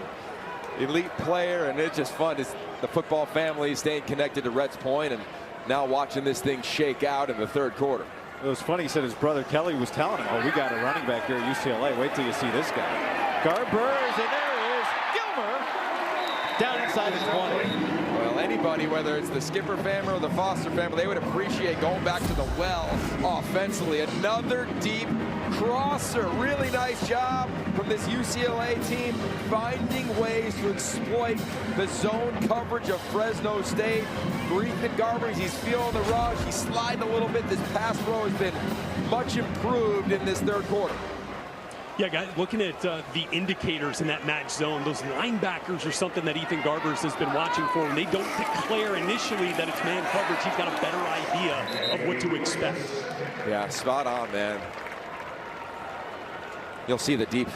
Elite player, and it's just fun. It's the football family staying connected to Rhett's point, and now watching this thing shake out in the third quarter. It was funny. He said his brother Kelly was telling him, "Oh, we got a running back here at UCLA. Wait till you see this guy." Garbers, and there he is, Gilmer, down inside the 20. Well, anybody, whether it's the Skipper family or the Foster family, they would appreciate going back to the well offensively. Another deep crosser. Really nice job from this UCLA team, finding ways to exploit the zone coverage of Fresno State. For Ethan Garbers, he's feeling the rush. He's sliding a little bit. This pass pro has been much improved in this third quarter. Yeah, guys, looking at the indicators in that match zone, those linebackers are something that Ethan Garbers has been watching for. And they don't declare initially that it's man coverage. He's got a better idea of what to expect. Yeah, spot on, man. You'll see the deep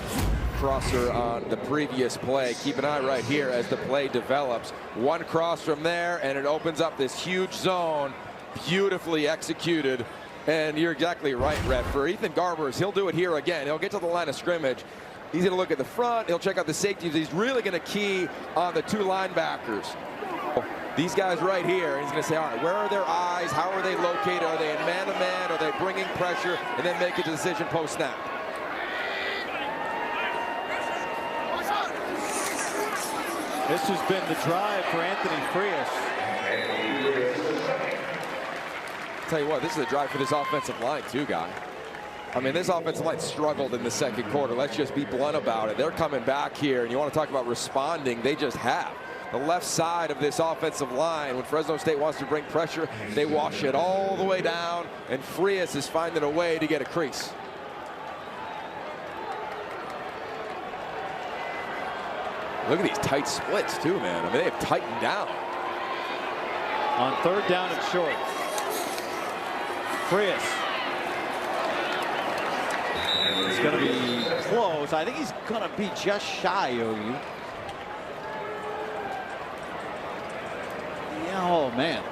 crosser on the previous play. Keep an eye right here as the play develops. One cross from there, and it opens up this huge zone. Beautifully executed. And you're exactly right, Rhett. For Ethan Garbers, he'll do it here again. He'll get to the line of scrimmage. He's going to look at the front. He'll check out the safeties. He's really going to key on the two linebackers. These guys right here, he's going to say, all right, where are their eyes? How are they located? Are they in man-to-man? Are they bringing pressure? And then make a decision post-snap. This has been the drive for Anthony Frias. Tell you what, this is a drive for this offensive line too, guy. I mean, this offensive line struggled in the second quarter. Let's just be blunt about it. They're coming back here, and you want to talk about responding. They just have. The left side of this offensive line, when Fresno State wants to bring pressure, they wash it all the way down, and Frias is finding a way to get a crease. Look at these tight splits too, man. I mean, they have tightened down. On third down and short. Frias. It's going to be close. I think he's going to be just shy, OU. Yeah, oh, man.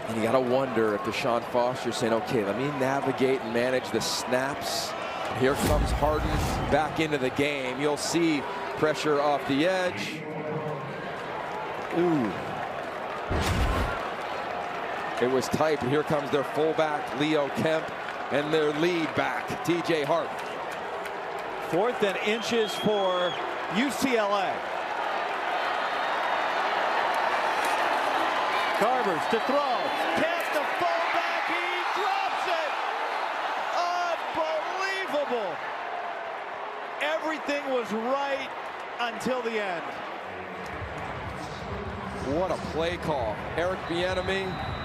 And you got to wonder if Deshaun Foster's saying, okay, let me navigate and manage the snaps. And here comes Harden back into the game. You'll see pressure off the edge. Ooh. It was tight, but here comes their fullback, Leo Kemp, and their lead back, TJ Hart. 4th and inches for UCLA. Garbers to throw. Kemp, the fullback, he drops it. Unbelievable. Everything was right until the end. What a play call. Eric Bieniemy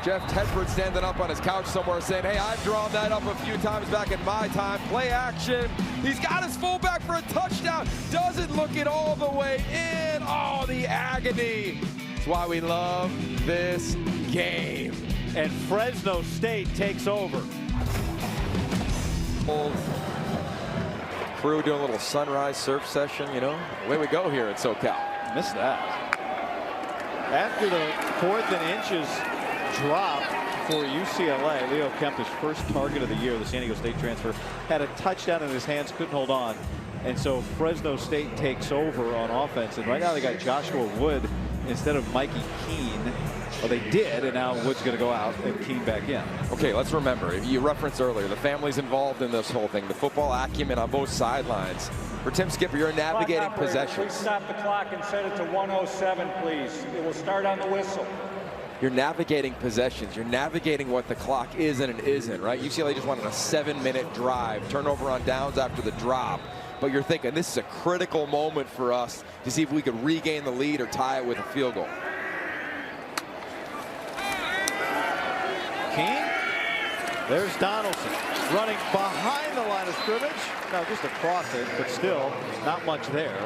Jeff Tedford standing up on his couch somewhere saying, hey, I've drawn that up a few times back in my time. Play action. He's got his fullback for a touchdown. Doesn't look it all the way in. Oh, the agony. That's why we love this game. And Fresno State takes over. Crew doing a little sunrise surf session, you know. Away we go here at SoCal. Missed that. After the 4th and inches drop for UCLA, Leo Kemp, his first target of the year, the San Diego State transfer, had a touchdown in his hands, couldn't hold on. And so Fresno State takes over on offense. And right now they got Joshua Wood instead of Mikey Keene. Well, they did, and now Wood's going to go out and Keene back in. Okay, let's remember, if you referenced earlier, the family's involved in this whole thing, the football acumen on both sidelines. For Tim Skipper, you're navigating possessions. Please stop the clock and set it to 1:07, please. It will start on the whistle. You're navigating possessions. You're navigating what the clock is and it isn't, right? UCLA just wanted a 7-minute drive, turnover on downs after the drop. But you're thinking this is a critical moment for us to see if we could regain the lead or tie it with a field goal. Keene. There's Donaldson running behind the line of scrimmage. Now just across it, but still not much there.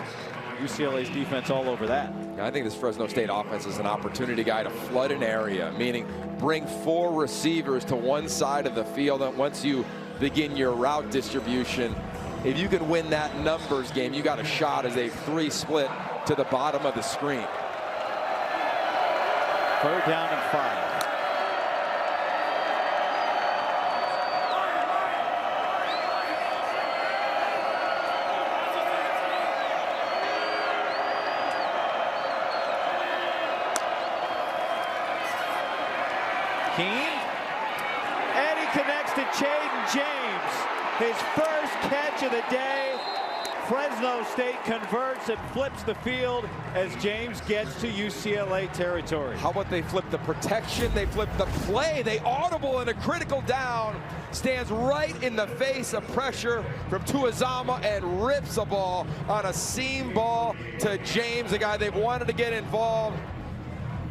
UCLA's defense all over that. I think this Fresno State offense is an opportunity guy to flood an area, meaning bring 4 receivers to one side of the field. And once you begin your route distribution, if you can win that numbers game, you got a shot as a 3 split to the bottom of the screen. 3rd down and 5. Keene, and he connects to Jaden James. His first catch of the day. Fresno State converts and flips the field as James gets to UCLA territory. How about they flip the protection, they flip the play, they audible in a critical down, stands right in the face of pressure from Tuazama and rips a ball on a seam ball to James, the guy they've wanted to get involved.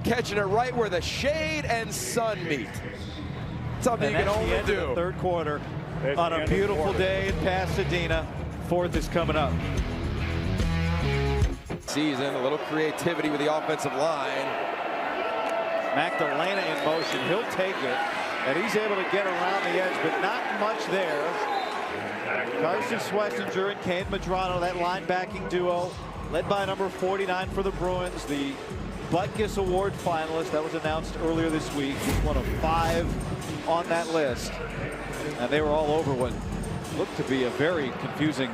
Catching it right where the shade and sun meet. Something you can only do. 3rd quarter on a beautiful day in Pasadena. 4th is coming up. Season, a little creativity with the offensive line. Magdalena in motion. He'll take it, and he's able to get around the edge, but not much there. Carson Schlesinger and Kane Medrano, that linebacking duo, led by number 49 for the Bruins, the Butkus Award finalist that was announced earlier this week. He's one of 5 on that list, and they were all over what looked to be a very confusing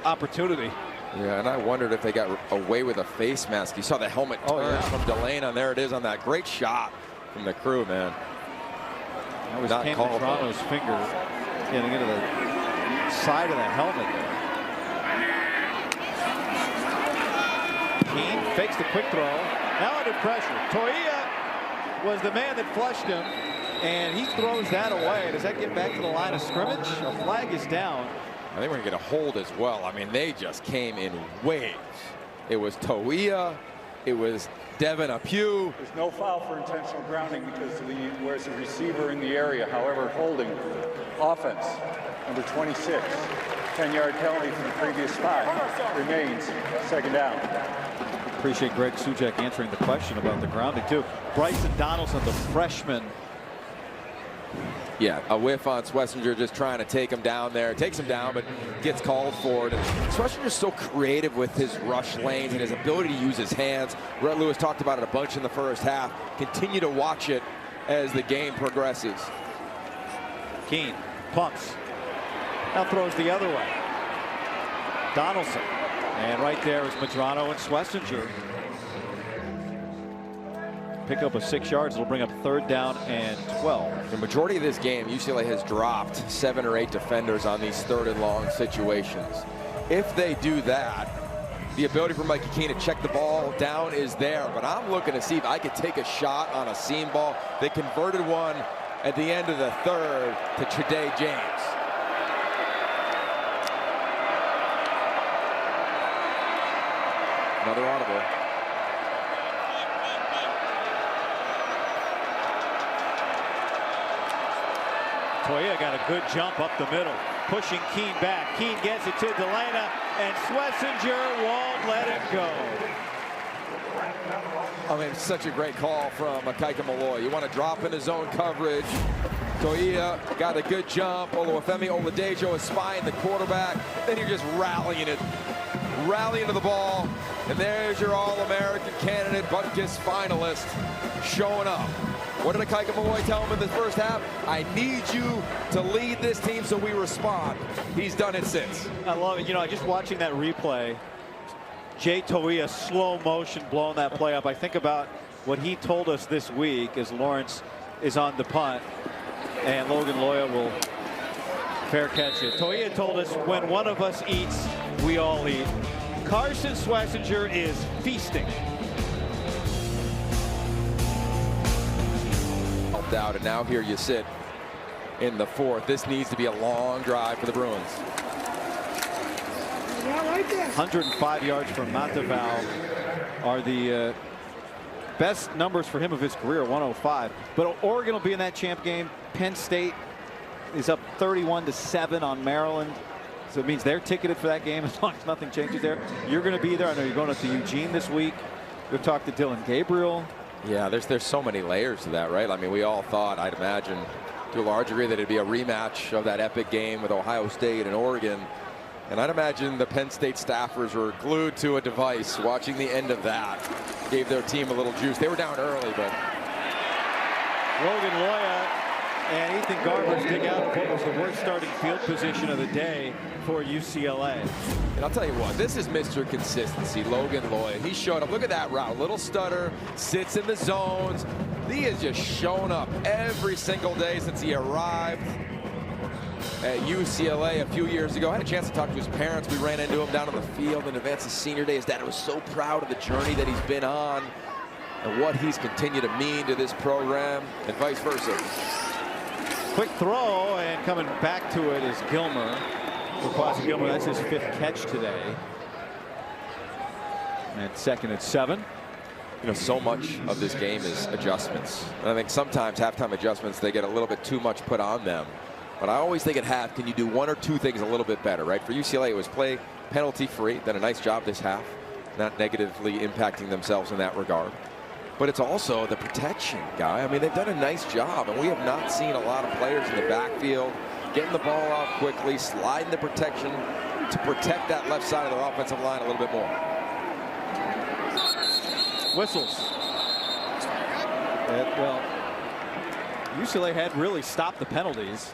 opportunity. Yeah, and I wondered if they got away with a face mask. You saw the helmet turn from Delana, and there it is on that great shot from the crew, man. That was Kane Medrano's finger getting into the side of the helmet there. Keene fakes the quick throw. Now under pressure. Toia was the man that flushed him, and he throws that away. Does that get back to the line of scrimmage? A flag is down. I think we're going to get a hold as well. I mean, they just came in waves. It was Toia. It was Devin Apue. There's no foul for intentional grounding because there's a receiver in the area. However, holding offense, number 26. 10-yard penalty from the previous 5 remains 2nd down. Appreciate Greg Sujak answering the question about the grounding too. Bryson Donaldson, the freshman. Yeah, a whiff on Schlesinger, just trying to take him down there. Takes him down, but gets called for it. And Schlesinger's so creative with his rush lanes and his ability to use his hands. Rhett Lewis talked about it a bunch in the first half. Continue to watch it as the game progresses. Keene pumps. Now throws the other way. Donaldson. And right there is Medrano and Schlesinger. Pick up a 6 yards. It'll bring up 3rd down and 12. The majority of this game, UCLA has dropped 7 or 8 defenders on these 3rd and long situations. If they do that, the ability for Mikey Keene to check the ball down is there. But I'm looking to see if I could take a shot on a seam ball. They converted one at the end of the 3rd to Trade James. Another audible. Toia got a good jump up the middle, pushing Keene back. Keene gets it to Delana, and Schlesinger won't let him go. I mean, such a great call from Kaika Malloy. You want to drop into zone coverage. Toia got a good jump. Oluwafemi Oladejo is spying the quarterback. Then you're just rallying to the ball. And there's your All-American candidate, Butkus finalist, showing up. What did Kaika Malloy tell him in the first half? I need you to lead this team so we respond. He's done it since. I love it. You know, just watching that replay, Jay Toia slow motion blowing that play up. I think about what he told us this week as Lawrence is on the punt and Logan Loya will fair catch it. Toia told us when one of us eats, we all eat. Carson Schlesinger is feasting. Helped out, and now here you sit in the fourth. This needs to be a long drive for the Bruins. 105 yards from Monteval are the best numbers for him of his career, 105. But Oregon will be in that champ game. Penn State is up 31-7 on Maryland. So it means they're ticketed for that game as long as nothing changes there. You're going to be there. I know you're going up to Eugene this week. We've talked to Dylan Gabriel. Yeah, there's so many layers to that, right? I mean, we all thought, I'd imagine, to a large degree, that it'd be a rematch of that epic game with Ohio State and Oregon. And I'd imagine the Penn State staffers were glued to a device watching the end of that. Gave their team a little juice. They were down early, but Logan Loya and Ethan Garbers dig out what was the worst starting field position of the day for UCLA. And I'll tell you what, this is Mr. Consistency, Logan Loya. He showed up. Look at that route. Little stutter, sits in the zones. He has just shown up every single day since he arrived at UCLA a few years ago. I had a chance to talk to his parents. We ran into him down on the field in advance of senior day. His dad was so proud of the journey that he's been on and what he's continued to mean to this program and vice versa. Quick throw, and coming back to it is Gilmer. For Quasi Gilmer, that's his 5th catch today. And 2nd and 7. You know, so much of this game is adjustments. And I think sometimes halftime adjustments, they get a little bit too much put on them. But I always think at half, can you do one or two things a little bit better, right? For UCLA, it was play penalty free. Done a nice job this half, not negatively impacting themselves in that regard. But it's also the protection, Guy. I mean, they've done a nice job, and we have not seen a lot of players in the backfield getting the ball out quickly, sliding the protection to protect that left side of their offensive line a little bit more. Whistles. Well, UCLA had really stopped the penalties.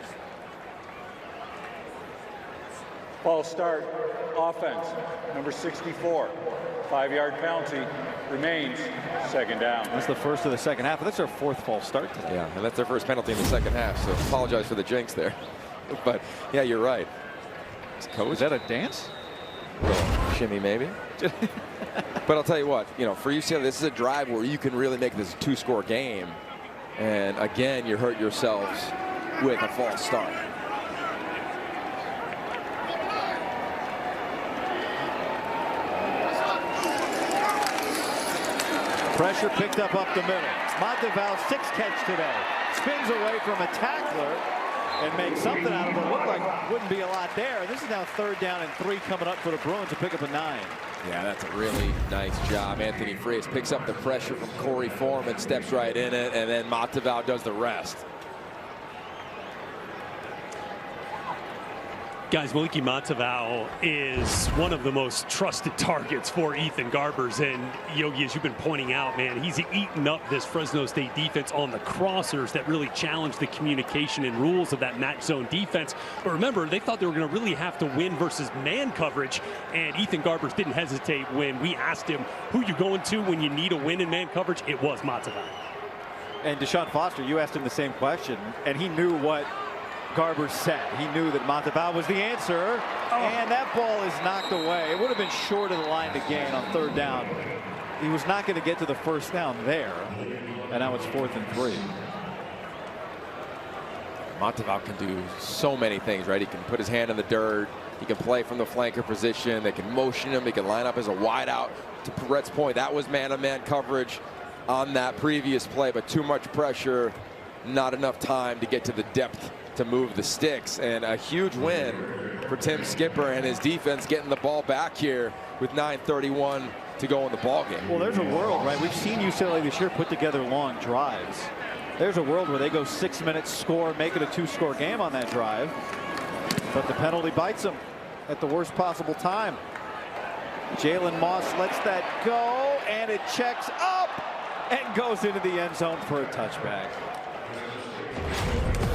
False start, offense, number 64. 5-yard penalty, remains 2nd down. That's the first of the second half. That's their 4th false start today. Yeah, and that's their first penalty in the second half, so apologize for the jinx there. But, yeah, you're right. Is that a dance? Shimmy, maybe. But I'll tell you what, you know, for UCLA, this is a drive where you can really make this a 2-score game. And, again, you hurt yourselves with a false start. Pressure picked up the middle. Monteval 6th catch today. Spins away from a tackler and makes something out of it. Looked like wouldn't be a lot there. This is now 3rd down and 3 coming up for the Bruins to pick up a 9. Yeah, that's a really nice job. Anthony Freas picks up the pressure from Corey Foreman, steps right in it, and then Monteval does the rest. Guys, Maliki Monteval is one of the most trusted targets for Ethan Garbers. And Yogi, as you've been pointing out, man, he's eaten up this Fresno State defense on the crossers that really challenge the communication and rules of that match zone defense. But remember, they thought they were going to really have to win versus man coverage. And Ethan Garbers didn't hesitate when we asked him who you going to when you need a win in man coverage. It was Monteval. And Deshaun Foster, you asked him the same question, and he knew what Garbers said. He knew that Monteval was the answer, and that ball is knocked away. It would have been short of the line to gain on 3rd down. He was not going to get to the 1st down there, and now it's 4th and 3. Monteval can do so many things, right? He can put his hand in the dirt. He can play from the flanker position. They can motion him. He can line up as a wideout. To Brett's point, that was man-to-man coverage on that previous play, but too much pressure not enough time to get to the depth to move the sticks. And a huge win for Tim Skipper and his defense, getting the ball back here with 9:31 to go in the ball game. Well, there's a world, right? We've seen UCLA this year put together long drives. There's a world where they go 6 minutes, score, make it a 2-score game on that drive. But the penalty bites them at the worst possible time. Jalen Moss lets that go, and it checks up and goes into the end zone for a touchback.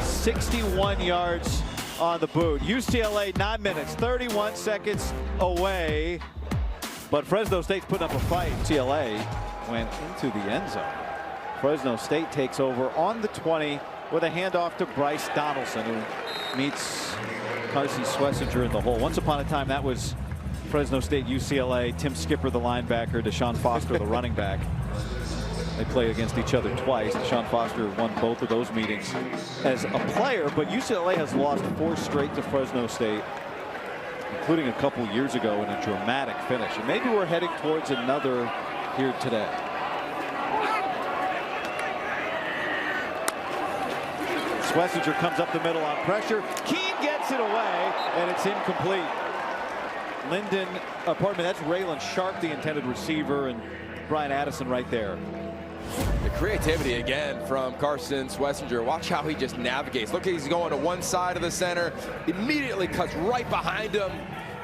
61 yards on the boot. UCLA 9 minutes, 31 seconds away. But Fresno State's putting up a fight. UCLA went into the end zone. Fresno State takes over on the 20 with a handoff to Bryce Donaldson, who meets Carson Schlesinger in the hole. Once upon a time, that was Fresno State, UCLA. Tim Skipper, the linebacker, Deshaun Foster, the running back. They played against each other twice. Deshaun Foster won both of those meetings as a player, but UCLA has lost 4 straight to Fresno State, including a couple years ago in a dramatic finish. And maybe we're heading towards another here today. Schlesinger comes up the middle on pressure. Keene gets it away, and it's incomplete. That's Raylan Sharp, the intended receiver, and Brian Addison right there. The creativity again from Carson Schlesinger. Watch how he just navigates. Look, he's going to one side of the center, immediately cuts right behind him.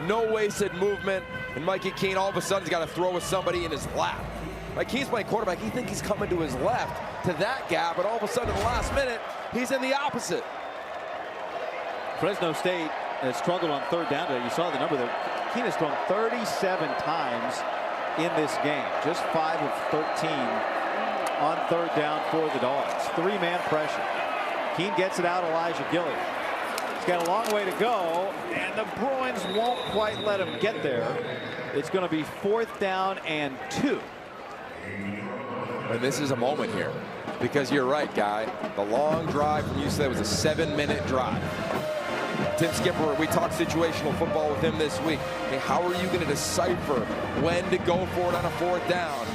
No wasted movement. And Mikey Keene all of a sudden has got to throw with somebody in his lap. Like, Keene's playing quarterback. He thinks he's coming to his left to that gap, but all of a sudden in the last minute, he's in the opposite. Fresno State has struggled on third down today. You saw the number there. Keene has thrown 37 times in this game. Just 5 of 13 on third down for the Dogs. 3-man pressure. Keene gets it out. Elijah Gilliam. He's got a long way to go, and the Bruins won't quite let him get there. It's going to be 4th down and 2. And this is a moment here, because you're right, Guy. The long drive from UCLA was a 7-minute drive. Tim Skipper, we talked situational football with him this week. Hey, how are you going to decipher when to go for it on a 4th down?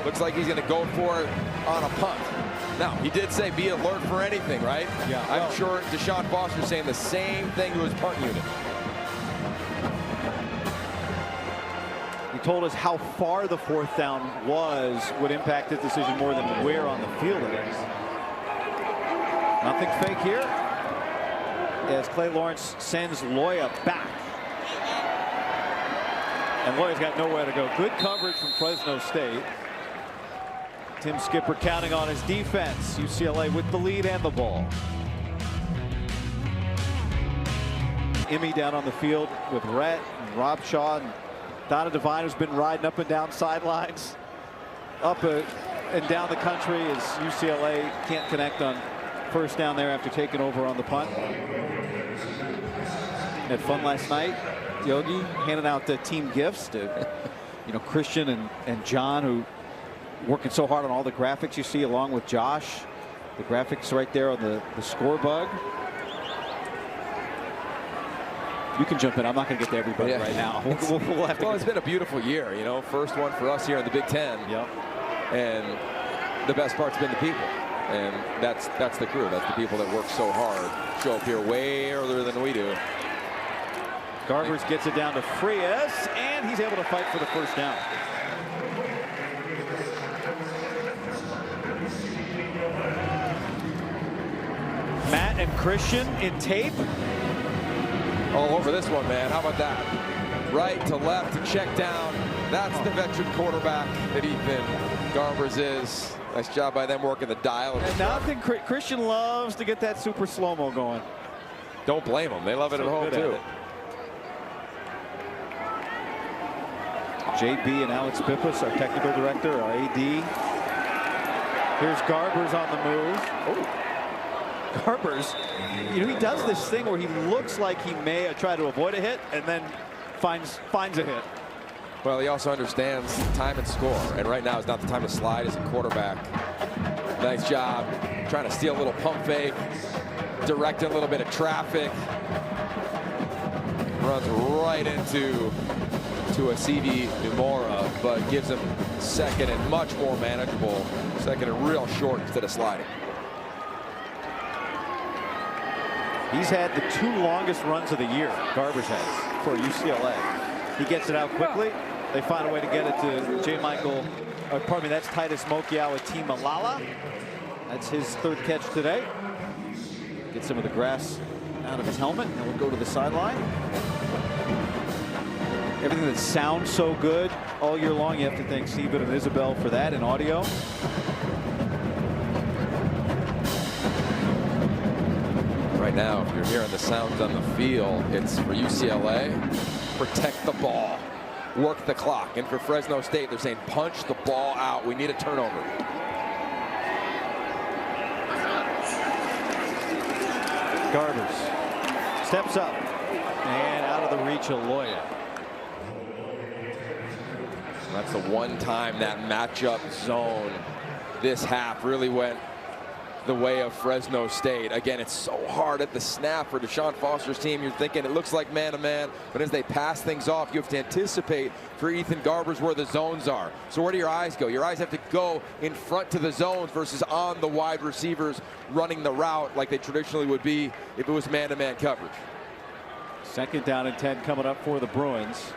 Looks like he's going to go for it on a punt. Now, he did say be alert for anything, right? Yeah. I'm sure Deshaun Foster's saying the same thing to his punt unit. He told us how far the 4th down would impact his decision more than where on the field it is. Nothing fake here, as Clay Lawrence sends Loya back. And Loya's got nowhere to go. Good coverage from Fresno State. Tim Skipper counting on his defense. UCLA with the lead and the ball. Emmy down on the field with Rhett and Rob Shaw and Donna Devine, who's been riding up and down sidelines, up and down the country, as UCLA can't connect on 1st down there after taking over on the punt. Had fun last night. Yogi handing out the team gifts to, Christian and John, who working so hard on all the graphics you see, along with Josh. The graphics right there on the score bug. You can jump in. I'm not going to get to everybody right now. We'll have to. Well, it's been a beautiful year, First one for us here in the Big Ten. Yep. And the best part's been the people. And that's the crew. That's the people that work so hard. Show up here way earlier than we do. Garbers gets it down to Frias, and he's able to fight for the 1st down. Matt and Christian in tape. All over this one, man. How about that? Right to left to check down. That's the veteran quarterback that Ethan Garbers is. Nice job by them working the dial. And now I think Christian loves to get that super slow-mo going. Don't blame them. They love it at home, too. JB and Alex Pippas, our technical director, our AD. Here's Garbers on the move. Oh. Garbers, he does this thing where he looks like he may try to avoid a hit and then finds a hit. Well, he also understands time and score, and right now is not the time to slide as a quarterback. Nice job trying to steal a little pump fake, direct a little bit of traffic. Runs right into a CV Numora, but gives him 2nd and much more manageable. 2nd and real short instead of sliding. He's had the 2 longest runs of the year, Garbers has, for UCLA. He gets it out quickly. They find a way to get it to that's Titus Mokiawati-Malala. That's his 3rd catch today. Get some of the grass out of his helmet, and we'll go to the sideline. Everything that sounds so good all year long, you have to thank Stephen and Isabel for that in audio. Right now, if you're hearing the sounds on the field, it's for UCLA, protect the ball, work the clock. And for Fresno State, they're saying punch the ball out. We need a turnover. Garbers steps up and out of the reach of Loya. That's the one time that matchup zone this half really went the way of Fresno State. Again, it's so hard at the snap for Deshaun Foster's team. You're thinking it looks like man-to-man, but as they pass things off, you have to anticipate for Ethan Garbers where the zones are. So where do your eyes go? Your eyes have to go in front to the zones versus on the wide receivers running the route like they traditionally would be if it was man-to-man coverage. 2nd down and 10 coming up for the Bruins.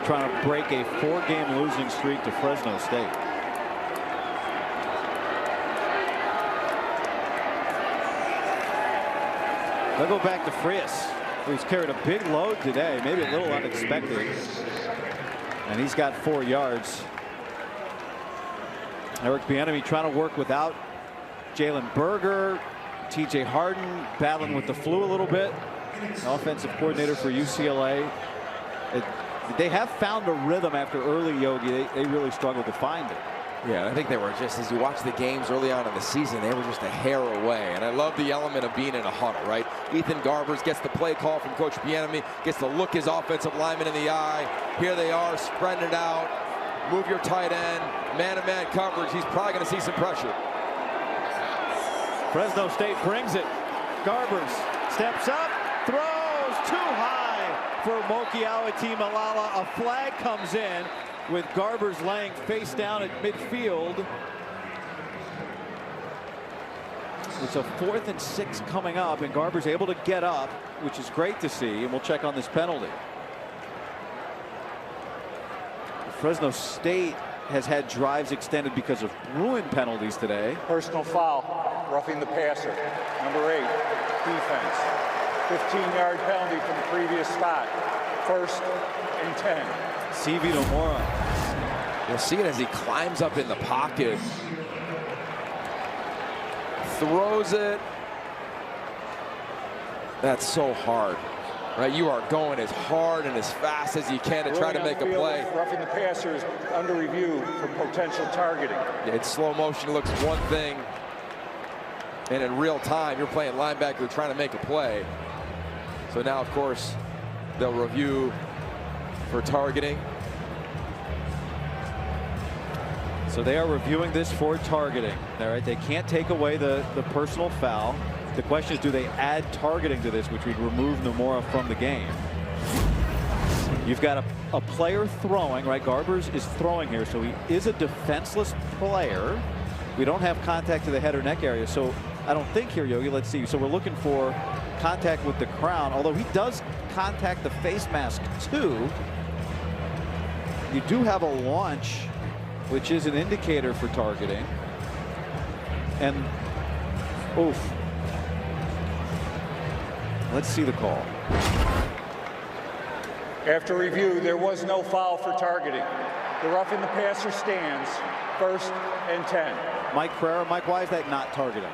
Trying to break a 4-game losing streak to Fresno State. They'll go back to Frias, who's carried a big load today, maybe a little unexpected. And he's got 4 yards. Eric Bieniemy trying to work without Jalen Berger. TJ Harden battling with the flu a little bit. Offensive coordinator for UCLA. They have found a rhythm after early, Yogi. They really struggled to find it. Yeah, I think they were just, as you watch the games early on in the season, they were just a hair away. And I love the element of being in a huddle, right? Ethan Garbers gets the play call from Coach Bieniemy, gets to look his offensive lineman in the eye. Here they are, spreading it out. Move your tight end, man-to-man coverage. He's probably going to see some pressure. Fresno State brings it. Garbers steps up, throws too high for Mokiawati-Malala. A flag comes in with Garbers laying face down at midfield. It's a 4th and 6 coming up, and Garbers able to get up, which is great to see, and we'll check on this penalty. Fresno State has had drives extended because of Bruin penalties today. Personal foul, roughing the passer. Number 8, defense. 15-yard penalty from the previous spot. 1st and 10. CV Nomura. You'll see it as he climbs up in the pocket. Throws it. That's so hard. Right, you are going as hard and as fast as you can to try to make a play. Roughing the passer is under review for potential targeting. In slow motion, it looks one thing, and in real time, you're playing linebacker trying to make a play. So now, of course, they'll review for targeting. So they are reviewing this for targeting. All right, they can't take away the personal foul. The question is, do they add targeting to this, which would remove Nomura from the game? You've got a player throwing, right? Garbers is throwing here, so he is a defenseless player. We don't have contact to the head or neck area, so I don't think here, Yogi. Let's see. So we're looking for contact with the crown, although he does contact the face mask too. You do have a launch, which is an indicator for targeting. And oof. Let's see the call. After review, there was no foul for targeting. The roughing the passer stands. 1st and 10. Mike Pereira. Mike, why is that not targeting?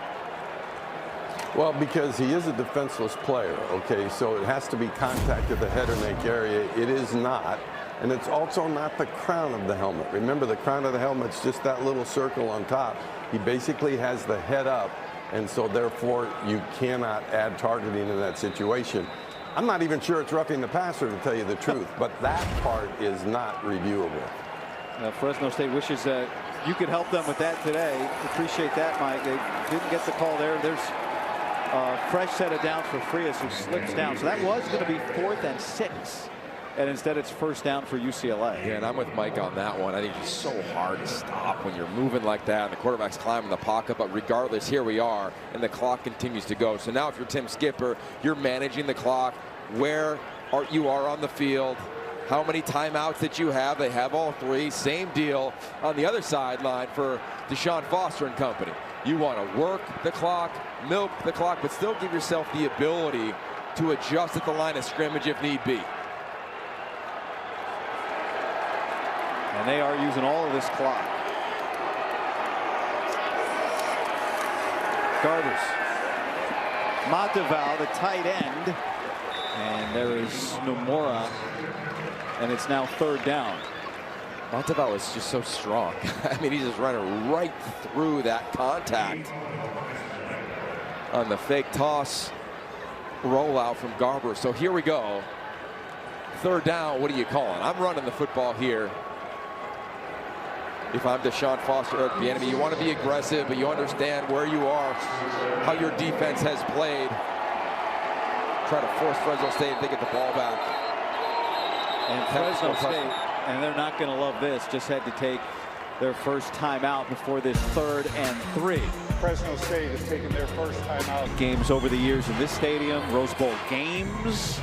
Well, because he is a defenseless player, okay? So it has to be contact at the head or neck area. It is not. And it's also not the crown of the helmet. Remember, the crown of the helmet's just that little circle on top. He basically has the head up, and so therefore you cannot add targeting in that situation. I'm not even sure it's roughing the passer, to tell you the truth, but that part is not reviewable. Fresno State wishes that you could help them with that today. Appreciate that, Mike. They didn't get the call there. There's a fresh set of downs for Frias, who slips down. So that was going to be 4th and 6. and instead it's first down for UCLA. Yeah, and I'm with Mike on that one. I think it's so hard to stop when you're moving like that and the quarterback's climbing the pocket, but regardless, here we are, and the clock continues to go. So now if you're Tim Skipper, you're managing the clock, where you are on the field, how many timeouts that you have. They have all 3. Same deal on the other sideline for Deshaun Foster and company. You want to work the clock, milk the clock, but still give yourself the ability to adjust at the line of scrimmage if need be. And they are using all of this clock. Garbers. Monteval, the tight end. And there is Nomura. And it's now third down. Monteval is just so strong. I mean, he's just running right through that contact on the fake toss rollout from Garber. So here we go. Third down, what are you calling? I'm running the football here. If I'm Deshaun Foster or the enemy, you want to be aggressive, but you understand where you are, how your defense has played. Try to force Fresno State if they get the ball back. And Fresno State, and they're not going to love this, just had to take their first timeout before this 3rd and 3. Fresno State has taken their first timeout. Games over the years in this stadium, Rose Bowl games.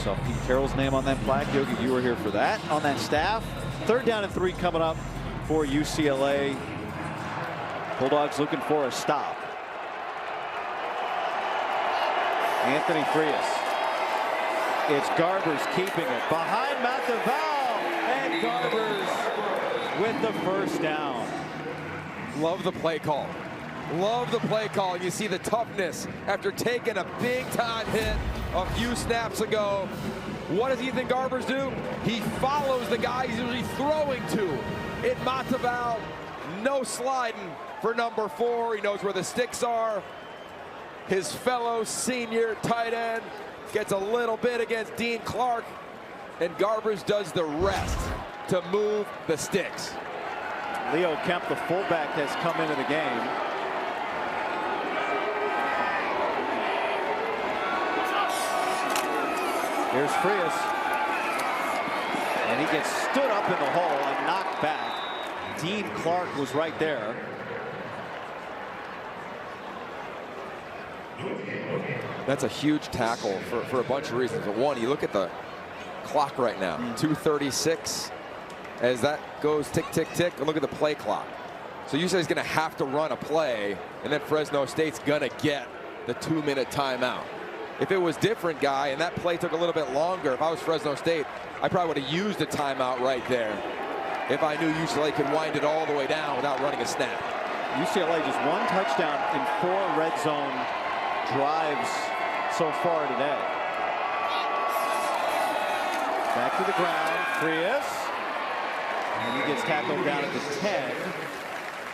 Saw Pete Carroll's name on that plaque. Yogi, you were here for that, on that staff. 3rd down and 3 coming up for UCLA. Bulldogs looking for a stop. Anthony Frias. It's Garbers keeping it behind Monteval, and Garbers with the first down. Love the play call. Love the play call. You see the toughness after taking a big time hit a few snaps ago. What does Ethan Garbers do? He follows the guy he's usually throwing to. In Monteval, no sliding for number 4. He knows where the sticks are. His fellow senior tight end gets a little bit against Dean Clark, and Garbers does the rest to move the sticks. Leo Kemp, the fullback, has come into the game. Here's Frias. And he gets stood up in the hole and knocked back. Dean Clark was right there. That's a huge tackle for a bunch of reasons. One, you look at the clock right now, 2:36. As that goes tick, tick, tick, and look at the play clock. So UCLA is going to have to run a play, and then Fresno State's going to get the 2-minute timeout. If it was different, guy, and that play took a little bit longer, if I was Fresno State, I probably would have used a timeout right there if I knew UCLA could wind it all the way down without running a snap. UCLA just 1 touchdown in 4 red zone drives so far today. Back to the ground, Frias. And he gets tackled down at the 10.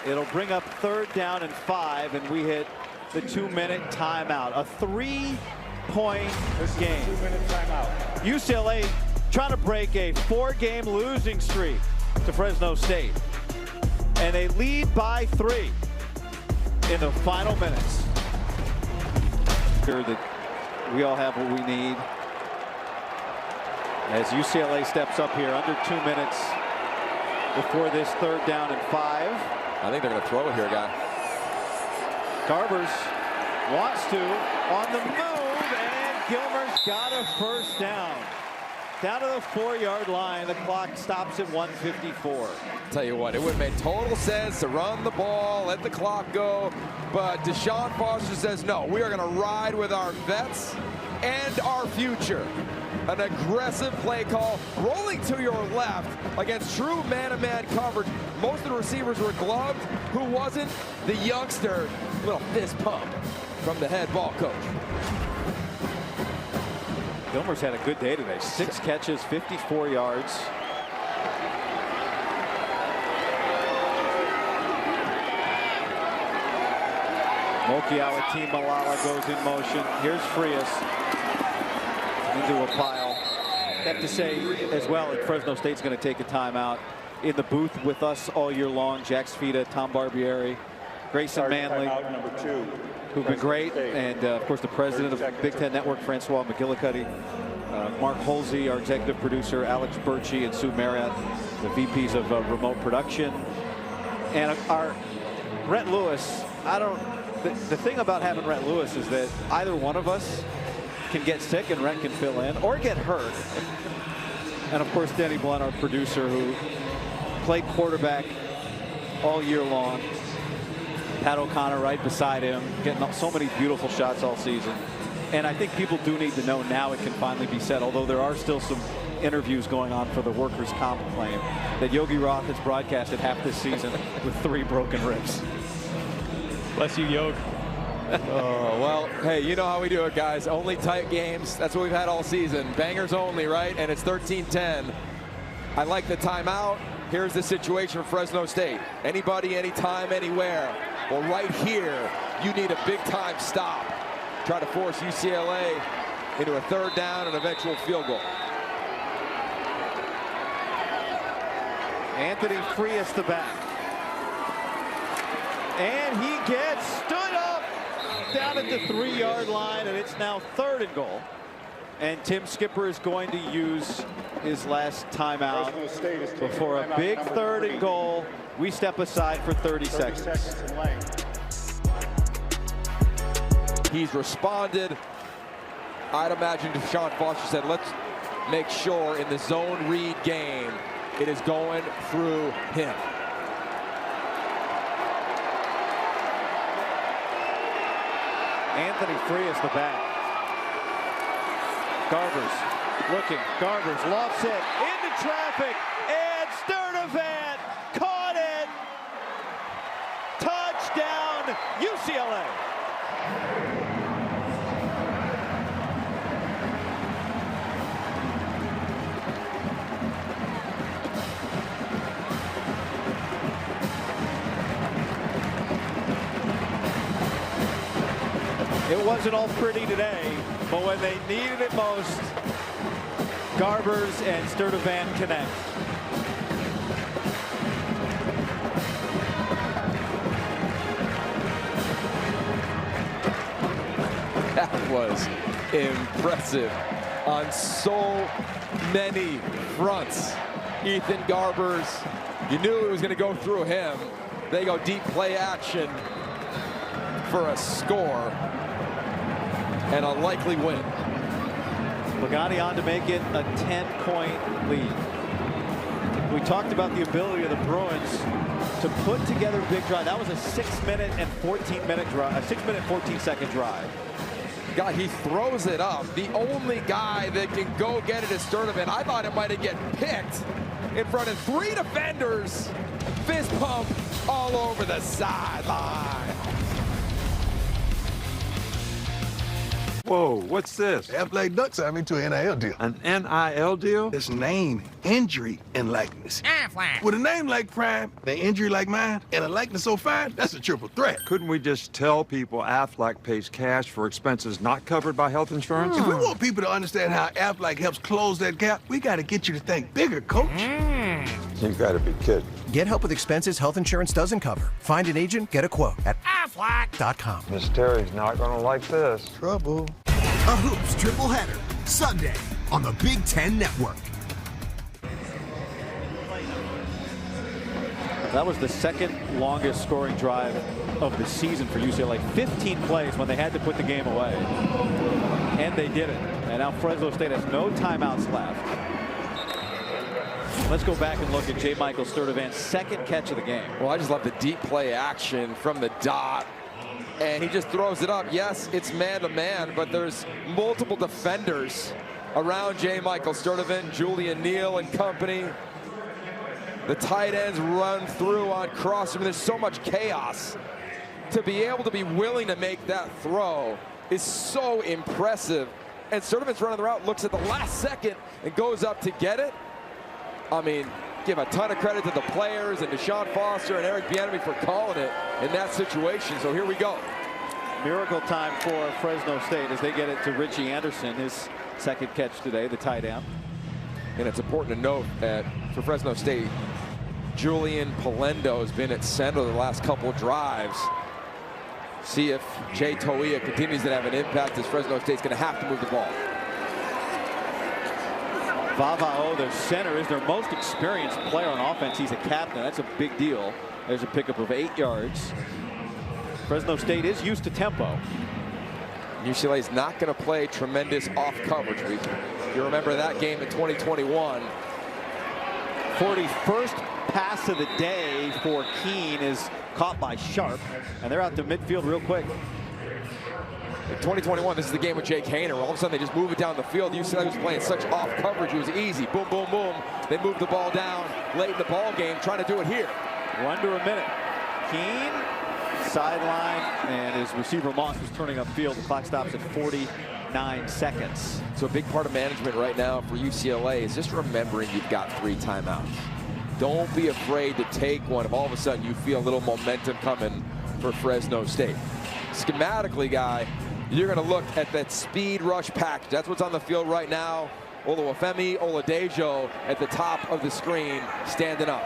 It'll bring up 3rd down and 5, and we hit the 2-minute timeout. A 3-point game. 2-minute timeout. UCLA trying to break a 4-game losing streak to Fresno State. And they lead by 3 in the final minutes. Sure that we all have what we need. As UCLA steps up here under 2 minutes before this 3rd down and 5. I think they're going to throw it here, guy. Garbers wants to on the move, and Gilmer's got a first down. Down to the 4-yard line. The clock stops at 1:54. Tell you what, it would have made total sense to run the ball, let the clock go, but Deshaun Foster says, no, we are going to ride with our vets and our future. An aggressive play call, rolling to your left against true man-to-man coverage. Most of the receivers were gloved. Who wasn't? The youngster. Little fist pump from the head ball coach. Gilmer's had a good day today. 6 catches, 54 yards. Mokiawa Team Malala goes in motion. Here's Frias into a pile. I have to say as well that Fresno State's going to take a timeout. In the booth with us all year long, Jack Sfida, Tom Barbieri, Grayson Manley, Number 2. who've been great, and of course the president of Big Ten Network, Francois McGillicuddy. Mark Holsey, our executive producer, Alex Birchie and Sue Marriott, the VPs of remote production. And our Rhett Lewis, the thing about having Rhett Lewis is that either one of us can get sick and Rhett can fill in, or get hurt. And of course, Denny Blunt, our producer, who played quarterback all year long. Pat O'Connor right beside him, getting so many beautiful shots all season. And I think people do need to know now it can finally be said, although there are still some interviews going on for the workers' comp claim, that Yogi Roth has broadcasted half this season with 3 broken ribs. Bless you, Yogi. Oh, well, hey, you know how we do it, guys. Only tight games. That's what we've had all season. Bangers only, right? And it's 13-10. I like the timeout. Here's the situation for Fresno State. Anybody, anytime, anywhere. Well, right here, you need a big-time stop. Try to force UCLA into a 3rd down and eventual field goal. Anthony Frias the back. And he gets stood up down at the 3-yard line, and it's now 3rd and goal. And Tim Skipper is going to use his last timeout before a big 3rd and goal. We step aside for 30 seconds. He's responded. I'd imagine Deshaun Foster said, let's make sure in the zone read game, it is going through him. Anthony Frias the back. Garbers looking. Garbers lofts it into traffic, and Sturdivant caught it. Touchdown, UCLA. It wasn't all pretty today, but when they needed it most, Garbers and Sturdivant connect. That was impressive on so many fronts. Ethan Garbers, you knew it was going to go through him. They go deep play action for a score and a likely win. Pagani on to make it a 10-point lead. We talked about the ability of the Bruins to put together a big drive. That was a 6-minute and 14-minute drive, a 6-minute 14-second drive. God, he throws it up. The only guy that can go get it is Sturdivant. I thought it might have get picked in front of 3 defenders. Fist pump all over the sideline. Whoa, what's this? Athletic Duck signed me to an NIL deal. An NIL deal? It's name, injury, and likeness. With a name like Prime, an injury like mine, and a likeness so fine, that's a triple threat. Couldn't we just tell people Aflac pays cash for expenses not covered by health insurance? If we want people to understand how Aflac helps close that gap, we got to get you to think bigger, coach. You gotta be kidding. Get help with expenses health insurance doesn't cover. Find an agent, get a quote at Aflac.com. Miss Terry's not gonna like this. Trouble. A Hoops triple header, Sunday on the Big Ten Network. That was the 2nd longest scoring drive of the season for UCLA. 15 plays when they had to put the game away. And they did it. And now Fresno State has no timeouts left. Let's go back and look at J. Michael Sturdivant's 2nd catch of the game. Well, I just love the deep play action from the dot. And he just throws it up. Yes, it's man-to-man, but there's multiple defenders around J. Michael Sturdivant, Julian Neal and company. The tight ends run through on cross. I mean, there's so much chaos. To be able to be willing to make that throw is so impressive. And Sturdivant's running the route, looks at the last second and goes up to get it. I mean, give a ton of credit to the players and Deshaun Foster and Eric Bieniemy for calling it in that situation. So here we go. Miracle time for Fresno State as they get it to Richie Anderson, his 2nd catch today, the tight end. And it's important to note that for Fresno State, Julian Polendo has been at center the last couple of drives. See if Jay Toia continues to have an impact as Fresno State's going to have to move the ball. Vavao, the center, is their most experienced player on offense. He's a captain. That's a big deal. There's a pickup of 8 yards. Fresno State is used to tempo. UCLA is not going to play tremendous off coverage. You remember that game in 2021. 41st pass of the day for Keene is caught by Sharp, and they're out to midfield real quick. In 2021, this is the game with Jake Hainer. All of a sudden, they just move it down the field. UCLA was playing such off coverage. It was easy. Boom, boom, boom. They moved the ball down late in the ball game, trying to do it here. Under a minute. Keene, sideline, and his receiver Moss was turning upfield. The clock stops at 49 seconds. So a big part of management right now for UCLA is just remembering you've got 3 timeouts. Don't be afraid to take one if all of a sudden you feel a little momentum coming for Fresno State. Schematically, guy, you're going to look at that speed rush package. That's what's on the field right now. Oluwafemi Oladejo at the top of the screen, standing up.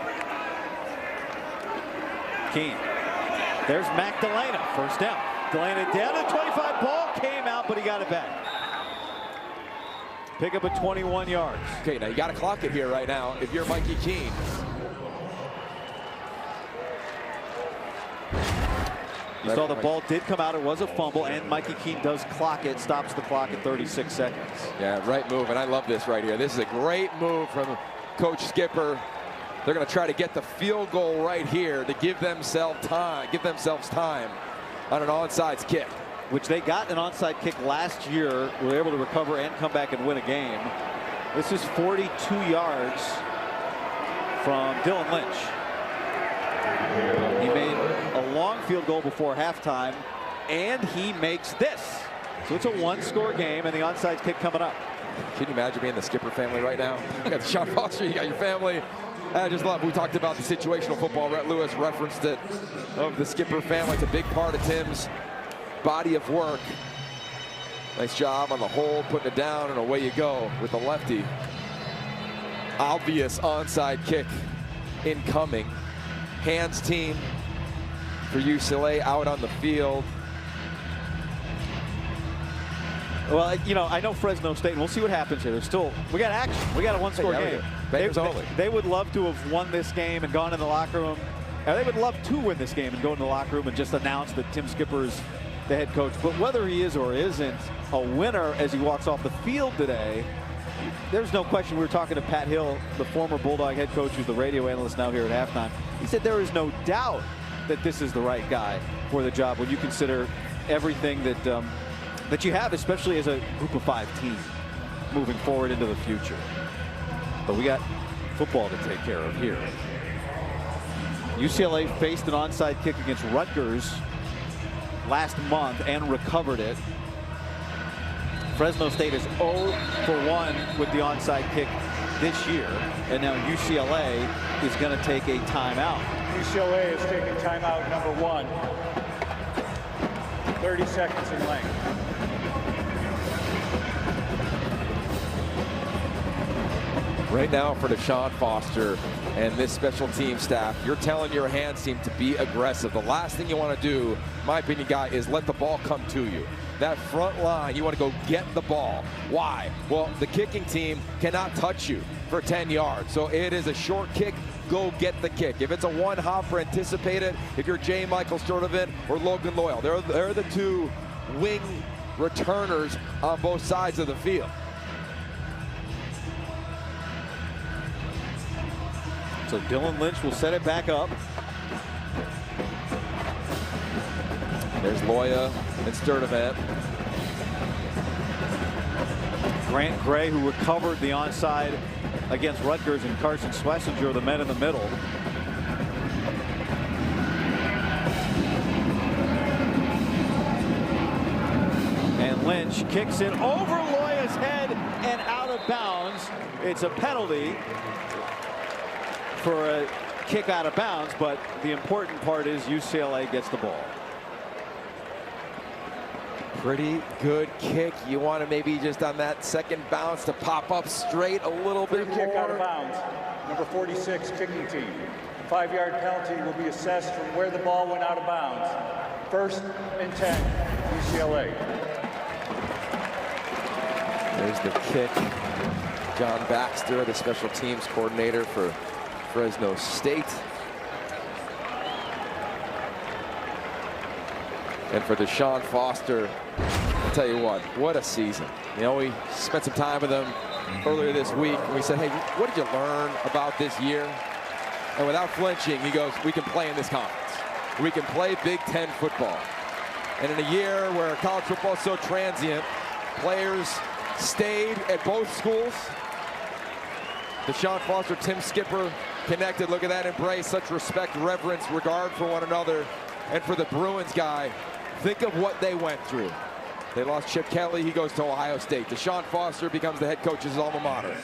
Keene. There's Mac Delana, first down. Delana down to 25, ball came out, but he got it back. Pick up at 21 yards. Okay, now you got to clock it here right now if you're Mikey Keene. You saw the ball did come out. It was a fumble, and Mikey Keene does clock it, stops the clock at 36 seconds. Yeah, right move, and I love this right here. This is a great move from Coach Skipper. They're going to try to get the field goal right here to give themselves time on an onside kick. Which they got an onside kick last year. Were able to recover and come back and win a game. This is 42 yards from Dylan Lynch. He made a long field goal before halftime, and he makes this. So it's a 1-score game, and the onside kick coming up. Can you imagine being the Skipper family right now? You got Sean Foster, you got your family. I just love, we talked about the situational football. Rhett Lewis referenced it, of the Skipper family. It's a big part of Tim's body of work. Nice job on the hold, putting it down, and away you go with the lefty. Obvious onside kick incoming. Hands team for UCLA out on the field. Well, you know, I know Fresno State, and we'll see what happens here. There's still, we got action. We got a 1-score game. They would love to have won this game and gone in the locker room. They would love to win this game and go in the locker room and just announce that Tim Skipper's the head coach. But whether he is or isn't a winner as he walks off the field today, there's no question. We were talking to Pat Hill, the former Bulldog head coach, who's the radio analyst now here at halftime. He said there is no doubt that this is the right guy for the job when you consider everything that that you have, especially as a group of 5 team moving forward into the future. But we got football to take care of here. UCLA faced an onside kick against Rutgers last month and recovered it. Fresno State is 0 for 1 with the onside kick this year, and now UCLA is going to take a timeout. UCLA is taking timeout number 1. 30 seconds in length. Right now for Deshaun Foster and this special team staff, you're telling your hands team to be aggressive. The last thing you want to do, my opinion, guy, is let the ball come to you. That front line, you want to go get the ball. Why? Well, the kicking team cannot touch you for 10 yards. So it is a short kick, go get the kick. If it's a one-hopper, anticipate it. If you're J. Michael Sturdivant or Logan Loyal, they're the 2 wing returners on both sides of the field. So Dylan Lynch will set it back up. There's Loya and Sturdivant. Grant Gray, who recovered the onside against Rutgers, and Carson Schlesinger, the men in the middle. And Lynch kicks it over Loya's head and out of bounds. It's a penalty for a kick out of bounds, but the important part is UCLA gets the ball. Pretty good kick. You want to maybe just on that second bounce to pop up straight a little bit more. Kick out of bounds. Number 46 kicking team. 5-yard penalty will be assessed from where the ball went out of bounds. 1st and 10, UCLA. There's the kick. John Baxter, the special teams coordinator for Fresno State. And for Deshaun Foster, I'll tell you what a season. You know, we spent some time with him earlier this week, and we said, hey, what did you learn about this year? And without flinching, he goes, we can play in this conference. We can play Big Ten football. And in a year where college football is so transient, players stayed at both schools. Deshaun Foster, Tim Skipper connected. Look at that embrace, such respect, reverence, regard for one another. And for the Bruins guy, think of what they went through. They lost Chip Kelly, he goes to Ohio State. Deshaun Foster becomes the head coach's alma mater.